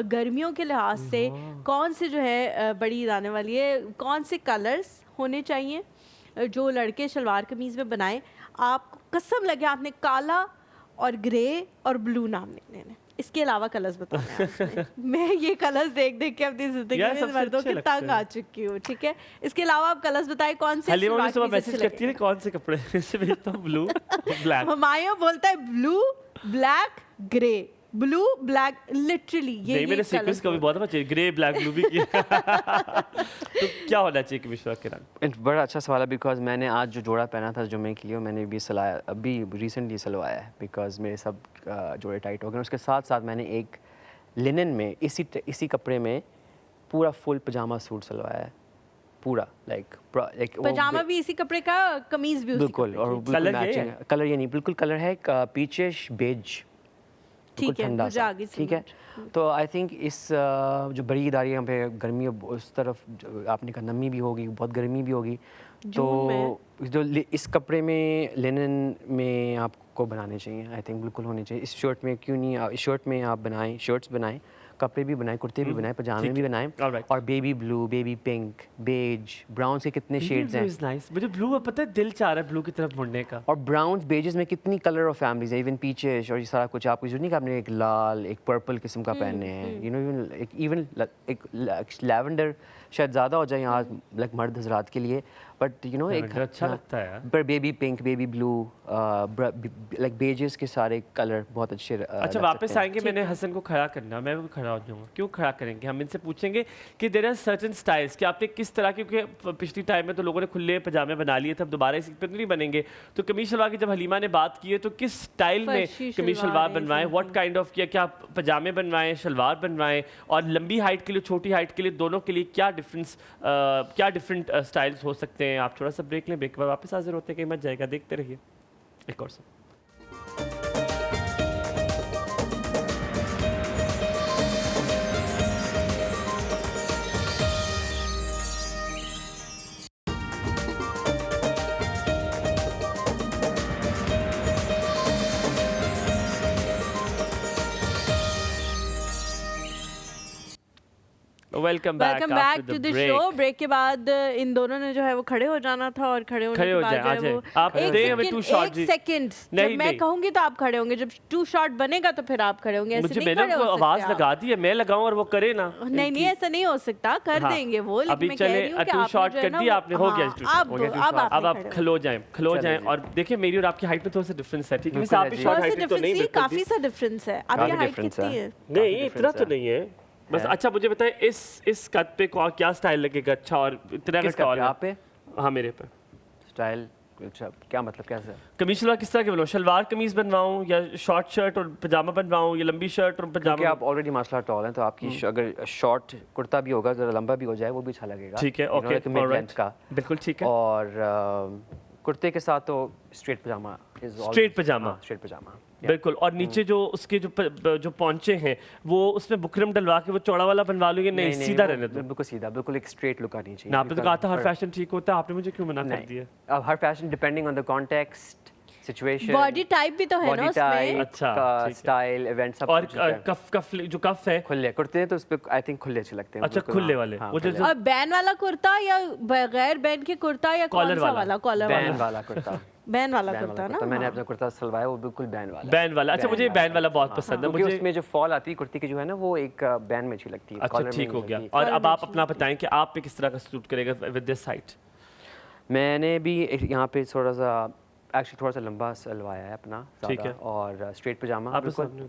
गर्मियों के लिहाज से कौन से जो है बड़ी ईद आने वाली है, कौन से कलर्स होने चाहिए जो लड़के शलवार कमीज में बनाएं? आपको कसम लगे आपने काला और ग्रे और ब्लू नाम नहीं लेने, इसके अलावा कलर्स बताने हैं आपने। मैं ये कलर्स देख देख के अपनी जिंदगी यार, में सबसे मर्दों अच्छे के लगते तंग हैं। आ चुकी हूँ, ठीक है। इसके अलावा आप कलर्स बताएं कौन से हलीमा शलवार मुझे सुबह कमीज अच्छे मैसेज करती है लगेंगे? कौन से कपड़े से भेजता हूँ, ब्लू ब्लैक। हमायो बोलता है blue black grey, blue black, literally ये नहीं, मैंने colours सीक्वेंस कभी बहुत दफा ग्रे ब्लैक ब्लू भी किया। तो क्या होना चाहिए कि विश्वास के रंग? बड़ा अच्छा सवाल है, बिकॉज मैंने आज जो जोड़ा पहना था जुम्मे के लिए, मैंने भी सिलाया, अभी रिसेंटली सिलवाया है, बिकॉज मेरे सब जोड़े टाइट हो गए। उसके साथ साथ मैंने एक लिनन में इसी कपड़े में पूरा फुल पजामा सूट सिलवाया है, पूरा लाइक पजामा भी इसी कपड़े का, कमीज भी उसी बिल्कुल, कपड़े और की। बिल्कुल Colour ये मैचिंग है? कलर ये नहीं, बिल्कुल कलर है पीचिश बेज, ठीक है, मुझे आगे से ठीक है। तो आई थिंक इस जो बड़ी ईद आ रही है, यहाँ पे गर्मी उस तरफ आपने कहा नमी भी होगी, बहुत गर्मी भी होगी, तो जो इस कपड़े में लिनन में आपको बनाने चाहिए, आई थिंक बिल्कुल होने चाहिए। इस शर्ट में क्यों नहीं, इस शर्ट में आप बनाएं, शर्ट्स बनाएं, कपड़े भी बनाएं, कुर्ते भी बनाएं, पजामे भी बनाएं, Alright. और baby blue, baby pink, beige, brown से कितने शेड्स हैं, नाइस, मुझे ब्लू पता है, दिल चाह रहा है ब्लू की तरफ मुड़ने का। और ब्राउन बेजेस में कितनी कलर और फैमिलीज है, इवन पीचेस और ये सारा कुछ। आपको जरूरत नहीं कि आपने एक लाल, एक पर्पल किस्म का पहनने हैं, यू नो, इवन एक लैवेंडर शायद ज़्यादा हो जाए यहाँ लाइक मर्द हजरात के लिए, बट यू नो एक Lavender अच्छा लगता है यार। पर baby pink, baby blue, like badges के सारे कलर बहुत अच्छे अच्छा, वापस आएंगे, मैंने हसन को खड़ा करना, मैं भी खड़ा हो जाऊंगा। क्यों खड़ा करेंगे? हम इनसे पूछेंगे कि देयर आर सर्टेन स्टाइल्स कि आपने किस तरह, क्योंकि पिछली टाइम में तो लोगों ने खुले पजामे बना लिए थे, अब दोबारा इस पे तो नहीं बनेंगे। तो कमीज शलवार की जब हलीमा ने बात की है तो किस स्टाइल में फर्शी कमीज शलवार शलवार है, बनवाएं, व्हाट काइंड ऑफ, क्या पजामे बनवाएं, शलवार बनवाएं, और लंबी हाइट के लिए, छोटी हाइट के लिए, दोनों के लिए क्या डिफरेंट स्टाइल्स हो सकते हैं? आप थोड़ा सा ब्रेक लें, ब्रेक के बाद वापस हाजिर होते हैं, कहीं मत जाएगा, देखते रहिए एक और सब। Welcome back to the show. Break के बाद इन दोनों ने जो है वो खड़े हो जाना था, और खड़े होने के बाद जो है वो आप दें हमें टू शॉट जी। एक सेकंड, जब मैं कहूंगी तो आप खड़े होंगे, जब टू शॉट बनेगा तो फिर आप खड़े होंगे, ऐसे मुझे नहीं मैंने खड़े हो सकते आवाज आप। लगा दी है, मैं लगाऊं और वो करे ना। नहीं, ऐसा नहीं हो सकता, कर देंगे वो, लेकिन अभी मैं कह रही हूं कि टू आपने शॉट जो है कर ना दिया आपने, हो गया टू शॉट, अब आप खलो जाएं। और देखिए मेरी और आपकी हाइट में थोड़ा सा डिफरेंस है, ठीक है? आप भी शॉर्ट हाइट तो नहीं, काफी सा डिफरेंस है। आपकी हाइट कितनी है? नहीं इतना तो नहीं है बस। अच्छा मुझे बताएं, इस कद पे क्या स्टाइल लगेगा अच्छा, और इतना का टॉल आप पे? हाँ मेरे पे स्टाइल अच्छा, क्या मतलब कैसे? कमीज शलवार किस तरह के बनवाऊं? शलवार कमीज बनवाऊं या शॉर्ट शर्ट और पजामा बनवाऊं या लंबी शर्ट और क्योंकि पजामा? आप ऑलरेडी माशाल्लाह टॉल हैं, तो आपकी अगर शॉर्ट कुर्ता भी होगा, जरा लंबा भी हो जाए, वो भी अच्छा लगेगा। ठीक है, ओके, मिड लेंथ का, बिल्कुल ठीक है। और कुर्ते के साथ तो स्ट्रेट पजामा Straight pajama. स्ट्रेट पजामा बिल्कुल। और नीचे जो उसके जो पौंचे हैं वो उसमें बुकरम डलवा के वो चौड़ा वाला बनवा लूंगे? नहीं, सीधा रहने दो। बिल्कुल सीधा, बिल्कुल एक स्ट्रेट लुक आनी चाहिए ना आपने तो कहा था हर फैशन ठीक होता है, आपने मुझे क्यों मना कर दिया? अब हर fashion depending on the context situation, body type भी तो है ना उसमें। अच्छा, का ठीक है। स्टाइल, इवेंट सब और कुछ है। जो कफ है, खुले कुर्ते हैं तो उस पे आई थिंक खुले अच्छे लगते हैं। अच्छा, बिल्कुल, खुले हाँ, वाले। हाँ, वो जो खुले। और बैन वाला कुर्ता या बगैर बैन के कुर्ता या कौन कॉलर सा वाला? वाला? कॉलर बैन वाला। वाला कुर्ता, बैन वाला बैन कुर्ता वाला ना। कुर्ता मैंने हाँ। अपना कुर्ता सिलवाया, वो बिल्कुल बैन वाला है। बैन वाला। अच्छा, मुझे बैन वाला बहुत पसंद है। क्योंकि मुझे उसमें जो फॉल आती है कुर्ती की जो है ना, वो एक बैन में अच्छी लगती है। अच्छा, कॉलर में ठीक नहीं हो गया। लगती। और कॉलर अब में आप अच्छी अपना बताएं कि आप पे किस तरह का सूट करेगा विद दिस हाइट? मैंने भी यहाँ पे थोड़ा सा एक्चुअली थोड़ा सा लंबा सिलवाया है अपना ठीक ज़्यादा, है। और स्ट्रेट पजामा, आप बिल्कुल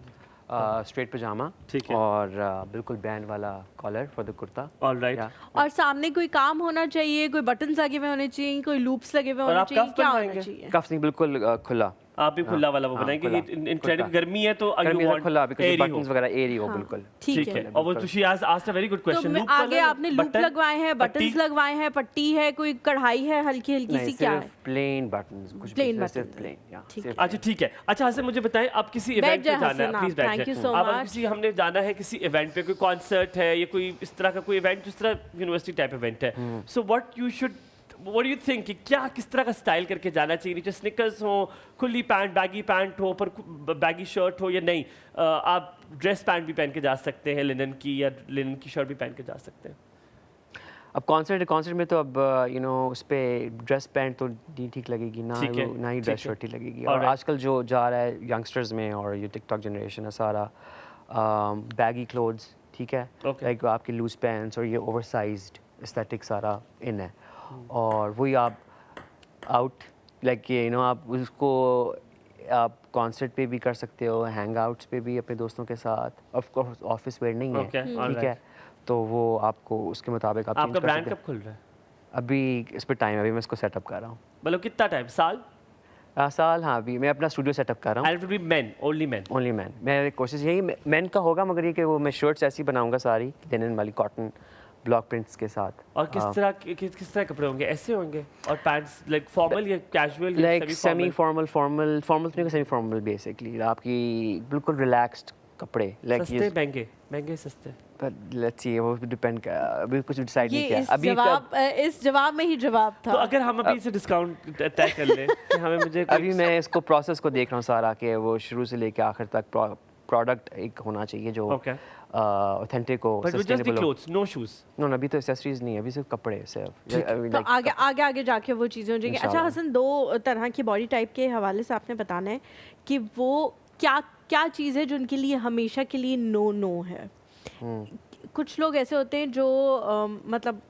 स्ट्रेट पजामा, ठीक है। और बिल्कुल बैंड वाला collar for the kurta. Alright. या और सामने कोई काम होना चाहिए, कोई बटन्स लगे हुए होने चाहिए, कोई लूप्स लगे हुए और होने आप चाहिए, कफ क्या होना बनवाएंगे? चाहिए? कफ नहीं, बिल्कुल खुला। आप भी खुला वाला वो हाँ, बनाएंगे? खुला, इन ट्रेंड खुला। गर्मी है तो गर्मी you में want खुला, बिकॉज़ airy हो। बटन्स वगैरह एरी हो, हाँ, बिल्कुल। ठीक है। और वो she has asked a very good तो क्वेश्चन। मैं आगे आपने लूप लगवाए हैं, बटन्स लगवाए हैं, पट्टी है, कोई कढ़ाई है हल्की हल्की सी, नहीं, क्या है? सिर्फ प्लेन बटन्स, कुछ Plain सिर्फ buttons। प्लेन, या ठीक सिर्फ है। अच्छा, ठीक है। अच्छा हसन, मुझे बताएं, आप किसी बैठ इवेंट पे जाए जाना है, हसन आप, प्लीज बैठ thank जाएं। you so आप much। किसी हमने जाना है किसी इवेंट पे, कोई कॉन्सर्ट है या कोई इस तरह का कोई इवेंट जिस तरह यूनिवर्सिटी टाइप इवेंट है, so what do you think कि क्या किस तरह का स्टाइल करके जाना चाहिए? नीचे स्निकर्स हो, खुली पैंट, बैगी पैंट हो, पर बैगी शर्ट हो, या नहीं आप ड्रेस पैंट भी पहन के जा सकते हैं लिनन की, या लिनन की शर्ट भी पहन के जा सकते हैं? अब कॉन्सर्ट में तो अब यू नो उस पे ड्रेस पैंट तो नहीं ठीक लगेगी ना, ठीक है, ना ही ठीक ड्रेस है। शर्ट ही लगेगी। और Alright। आजकल जो जा रहा है यंगस्टर्स में और ये टिकटॉक जनरेशन है सारा, बैगी क्लोथ्स, ठीक है, Okay। लाइक आपके लूज पैंट्स और ये ओवरसाइज्ड एस्थेटिक सारा इन है, और वही आप आउट लाइक यू नो आप उसको आप कॉन्सर्ट पे भी कर सकते हो, हैंग आउट्स पे भी अपने दोस्तों के साथ, ऑफ कोर्स ऑफिस वेयर नहीं है, Okay, ठीक alright। है, तो वो आपको उसके मुताबिक आप चेंज आपका कर ब्रांड सकते कब खुल रहा है? हैं। अभी इस पे टाइम है, अभी मैं इसको सेटअप कर रहा हूँ। मतलब कितना टाइम? साल? साल, हाँ, अभी मैं अपना स्टूडियो सेटअप कर रहा हूँ। And it will be main, only main? Only man, मेरी कोशिश यही मैन का होगा, मगर ये कि वो मैं शर्ट्स ऐसी बनाऊंगा सारी लिनन वाली कॉटन ब्लॉक प्रिंट्स के साथ। और किस तरह किस तरह कपड़े होंगे? ऐसे होंगे? और पैंट्स लाइक फॉर्मल या कैजुअल या लाइक सेमी फॉर्मल, फॉर्मल नहीं, सेमी फॉर्मल बेसिकली आपकी बिल्कुल रिलैक्स्ड कपड़े, लाइक सस्ते महंगे? महंगे सस्ते? बट लेट्स सी, वो डिपेंड, अभी कुछ डिसाइड नहीं ये किया इस अभी इस जवाब में ही जवाब था। तो अगर हम अभी से डिस्काउंट तय कर लें कि हमें मुझे अभी मैं इसको प्रोसेस को देख रहा हूँ सारा, कि वो शुरू से लेके आखिर तक प्रोडक्ट एक होना चाहिए जो ओके, ऑथेंटिक हो, बट जस्ट द सस्टेनेबल हो। Clothes, no shoes? नो, अभी तो एक्सेसरीज नहीं है, अभी सिर्फ कपड़े सिर्फ। तो आगे जाके वो चीज़ें हो जाएंगी। अच्छा इंशाल्लाह। हसन, दो तरह की बॉडी टाइप के हवाले से आपने बताना है कि वो क्या चीज़ है जो उनके लिए हमेशा के लिए नो है। कुछ लोग ऐसे होते हैं जो मतलब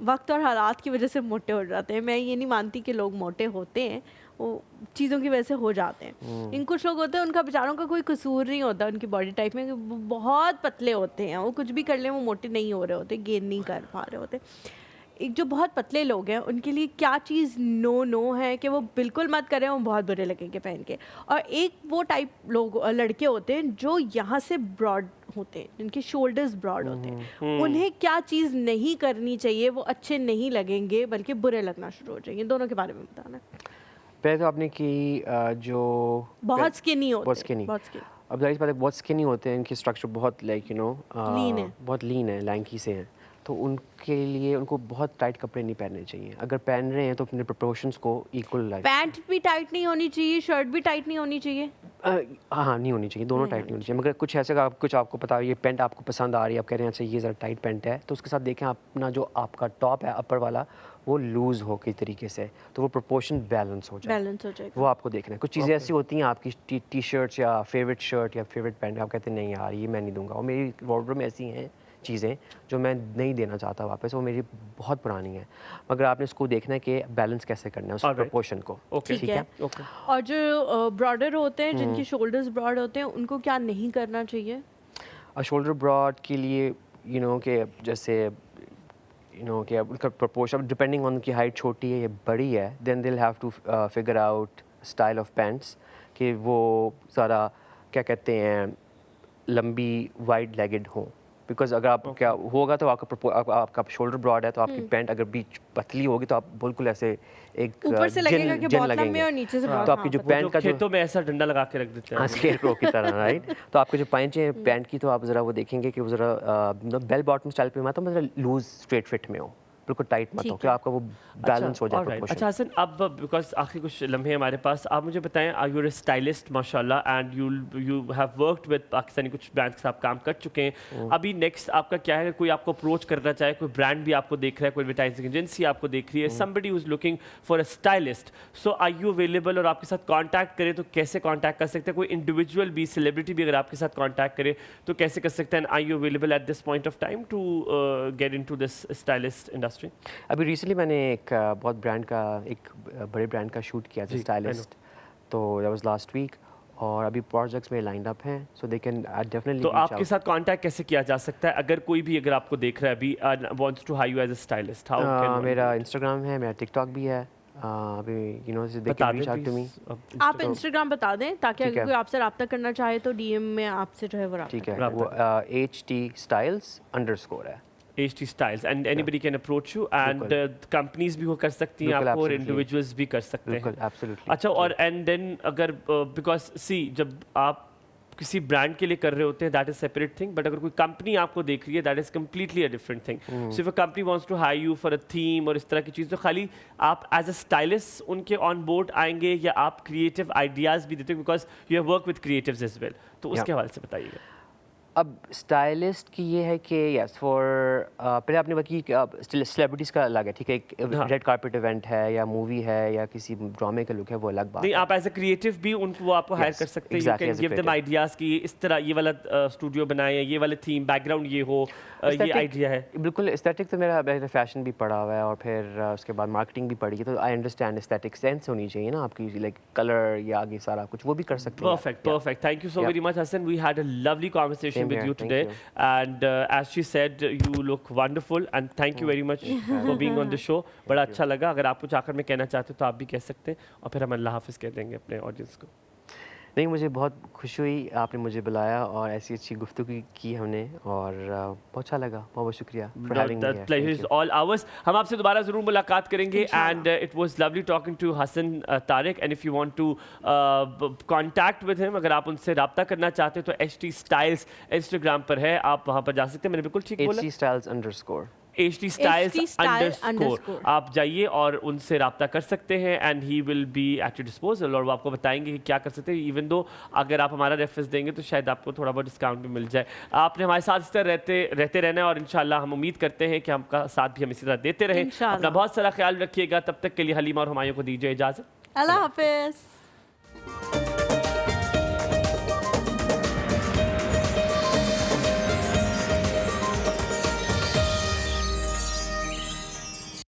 वक्त और हालात की वजह से मोटे हो जाते हैं। मैं ये नहीं मानती कि लोग मोटे होते हैं, वो चीज़ों की वजह से हो जाते हैं। इन कुछ लोग होते हैं, उनका बेचारों का कोई कसूर नहीं होता उनकी बॉडी टाइप में, वो बहुत पतले होते हैं, वो कुछ भी कर लें वो मोटे नहीं हो रहे होते, गेन नहीं कर पा रहे होते। एक जो बहुत पतले लोग हैं उनके लिए क्या चीज़ नो है कि वो बिल्कुल मत करें, वो बहुत बुरे लगेंगे पहन के। और एक वो टाइप लोग लड़के होते हैं जो यहाँ से ब्रॉड होते हैं, जिनके शोल्डर्स ब्रॉड होते हैं, उन्हें क्या चीज़ नहीं करनी चाहिए, वो अच्छे नहीं लगेंगे बल्कि बुरे लगना शुरू हो जाएंगे। दोनों के बारे में बताना है। पहले तो आपने की जो बहुत स्किनी होते बहुत हैं, स्किनी, बहुत skinny। अब जाहिर सी बात है बहुत स्किनी होते हैं, इनकी स्ट्रक्चर बहुत लाइक यू नो Lean है। बहुत लीन है, लैंकी से हैं, तो उनके लिए उनको बहुत टाइट कपड़े नहीं पहनने चाहिए। अगर पहन रहे हैं तो अपने प्रोपोर्शंस को इक्वल लाइक, पैंट भी टाइट नहीं होनी चाहिए, शर्ट भी टाइट नहीं होनी चाहिए। हाँ नहीं होनी चाहिए, दोनों टाइट नहीं होनी चाहिए। मगर कुछ ऐसे का कुछ आपको पता है, ये पैंट आपको पसंद आ रही है, आप कह रहे हैं अच्छा ये ज़रा टाइट पैंट है, तो उसके साथ देखें अपना जो आपका टॉप है अपर वाला वो लूज़ हो कई तरीके से, तो वो प्रोपोर्शन बैलेंस हो जाए, बैलेंस हो जाएगा। वो आपको देखना है। कुछ चीज़ें ऐसी होती हैं आपकी टी शर्ट्स या फेवरेट शर्ट या फेवरेट पैंट, आप कहते हैं नहीं यार ये मैं नहीं दूंगा, और मेरी वार्डरोब में ऐसी हैं चीज़ें जो मैं नहीं देना चाहता वापस, वो मेरी बहुत पुरानी है, मगर आपने इसको देखना है कि बैलेंस कैसे करना है उस प्रोपोर्शन को। ओके, ठीक है। ओके। और जो ब्रॉडर होते हैं, जिनकी शोल्डर्स ब्रॉड होते हैं, उनको क्या नहीं करना चाहिए? शोल्डर ब्रॉड के लिए यू नो कि जैसे यू नो कि उनका प्रोपोर्शन डिपेंडिंग ऑन उनकी हाइट छोटी है या बड़ी है, then they will have to figure out style of pants कि वो ज़्यादा क्या कहते हैं लंबी वाइड लेगेड हो, बिकॉज अगर आप क्या होगा तो आपका शोल्डर ब्रॉड है तो आपकी पैंट अगर बीच पतली होगी तो आप बिल्कुल ऐसे एक ऊपर से लगेगा कि बहुत लंबे और नीचे से बहुत तो आपकी जो पैंट का जो खेतों में ऐसा डंडा लगा के रख देते हैं स्केयर क्रो की तरह राइट तो आपके जो पाइंचे हैं पैंट की तो आप ज़रा वो देखेंगे कि वो ज़रा बेल बॉटम स्टाइल पे मत हो मतलब लूज स्ट्रेट फिट में हो बिल्कुल टाइट मत हो कि आपका वो बैलेंस हो जाए alright. अच्छा हसन, अब बिकॉज आखिरी कुछ लम्हे हमारे पास, आप मुझे बताएं, आर यू स्टाइलिस्ट माशाल्लाह and you have worked with Pakistani कुछ ब्रांड्स के साथ काम कर चुके हैं, अभी नेक्स्ट आपका क्या है? कोई आपको अप्रोच करना चाहे, कोई ब्रांड भी आपको देख रहा है, कोई एडवर्टाइजिंग एजेंसी आपको देख रही है, somebody who is looking for a stylist, so are you available? और आपके साथ कॉन्टैक्ट करे तो कैसे कॉन्टैक्ट कर सकते हैं? कोई इंडिविजुअल भी, सेलिब्रिटी भी अगर आपके साथ कॉन्टैक्ट करे तो कैसे कर सकते हैं? Are you available at this point of time to get into this stylist industry? अभी रिसेंटली मैंने एक बहुत ब्रांड का एक बड़े ब्रांड का शूट किया था स्टाइलिस्ट, तो दैट वाज लास्ट वीक और अभी प्रोजेक्ट्स में लाइंड अप हैं सो दे कैन डेफिनेटली। तो आपके साथ कांटेक्ट कैसे किया जा सकता है अगर कोई भी अगर आपको देख रहा है अभी wants to hire you as a stylist? How can मेरा इंस्टाग्राम है, मेरा टिकटॉक भी है, अभी you know they can reach out to me. आप इंस्टाग्राम बता दें ताकि अगर कोई आपसे रब्ता करना चाहे तो डीएम में आपसे जो है वो रब्ता ठीक है, वो HT styles_ है। HT Styles and anybody can approach you and companies भी वो कर सकती हैं आपको और individuals भी कर सकते हैं। Absolutely. अच्छा, और and then अगर because see जब आप किसी ब्रांड के लिए कर रहे होते हैं that is separate thing, but अगर कोई कंपनी आपको देख रही है that is completely a different thing. So if a company wants to hire you for a theme और इस तरह की चीज़, तो खाली आप एज अ स्टाइलिस्ट उनके ऑन बोर्ड आएंगे या आप क्रिएटिव आइडियाज़ भी देते हो? Because you have work with creatives as well, तो उसके हवाले से बताइएगा। अब स्टाइलिस्ट की ये है कि यस फॉर पहले आपने बाकी सेलिब्रिटीज़ का अलग है, ठीक है, एक रेड कार्पेट इवेंट है या मूवी है या किसी ड्रामे का लुक है, वो अलग बात नहीं, है। आप एज अ क्रिएटिव भी उनको वो आपको हायर कर सकते हैं, you can give them ideas कि इस तरह ये वाला स्टूडियो बनाए, ये वाले थीम बैकग्राउंड ये हो, ये आइडिया है। बिल्कुल एस्थेटिक तो मेरा फैशन भी पढ़ा हुआ है और फिर उसके बाद मार्केटिंग भी पढ़ी है, तो आई अंडरस्टैंड एस्थेटिक सेंस होनी चाहिए ना आपकी, लाइक कलर या आगे सारा कुछ वो भी कर सकते हैं। Perfect. Thank you so very much, Hassan. We had a lovely conversation with you today. And as she said, you look wonderful and thank you very much for being on the show. बड़ा अच्छा लगा। अगर आप कुछ आखिर में कहना चाहते हो तो आप भी कह सकते हैं और फिर हम अल्लाह हाफिज़ कह देंगे अपने ऑडियंस को। नहीं, मुझे बहुत खुशी हुई आपने मुझे बुलाया और ऐसी अच्छी गुफ्तगू की हमने और बहुत अच्छा लगा। बहुत शुक्रिया for having me here. The pleasure is all ours. हम आपसे दोबारा ज़रूर मुलाकात करेंगे and it was lovely talking to Hassan Tariq and if you want to contact with him, अगर आप उनसे रब्ता करना चाहते हो तो HT Styles Instagram पर है, आप वहाँ पर जा सकते हैं। मैंने बिल्कुल ठीक बोला? HT Styles_। HT Styles_। आप जाइए और उनसे रब्ता कर सकते हैं and he will be at your disposal और वो आपको बताएंगे कि क्या कर सकते हैं। इवन दो अगर आप हमारा रेफरेंस देंगे तो शायद आपको थोड़ा बहुत डिस्काउंट भी मिल जाए। आपने हमारे साथ इस तरह रहते रहना है और इंशाल्लाह हम उम्मीद करते हैं कि आपका साथ भी हम इसी तरह देते रहें। अपना बहुत सारा ख्याल रखिएगा। तब तक के लिए हलीमा और हुमायूं को दीजिए इजाज़त। अल्लाह हाफिज़।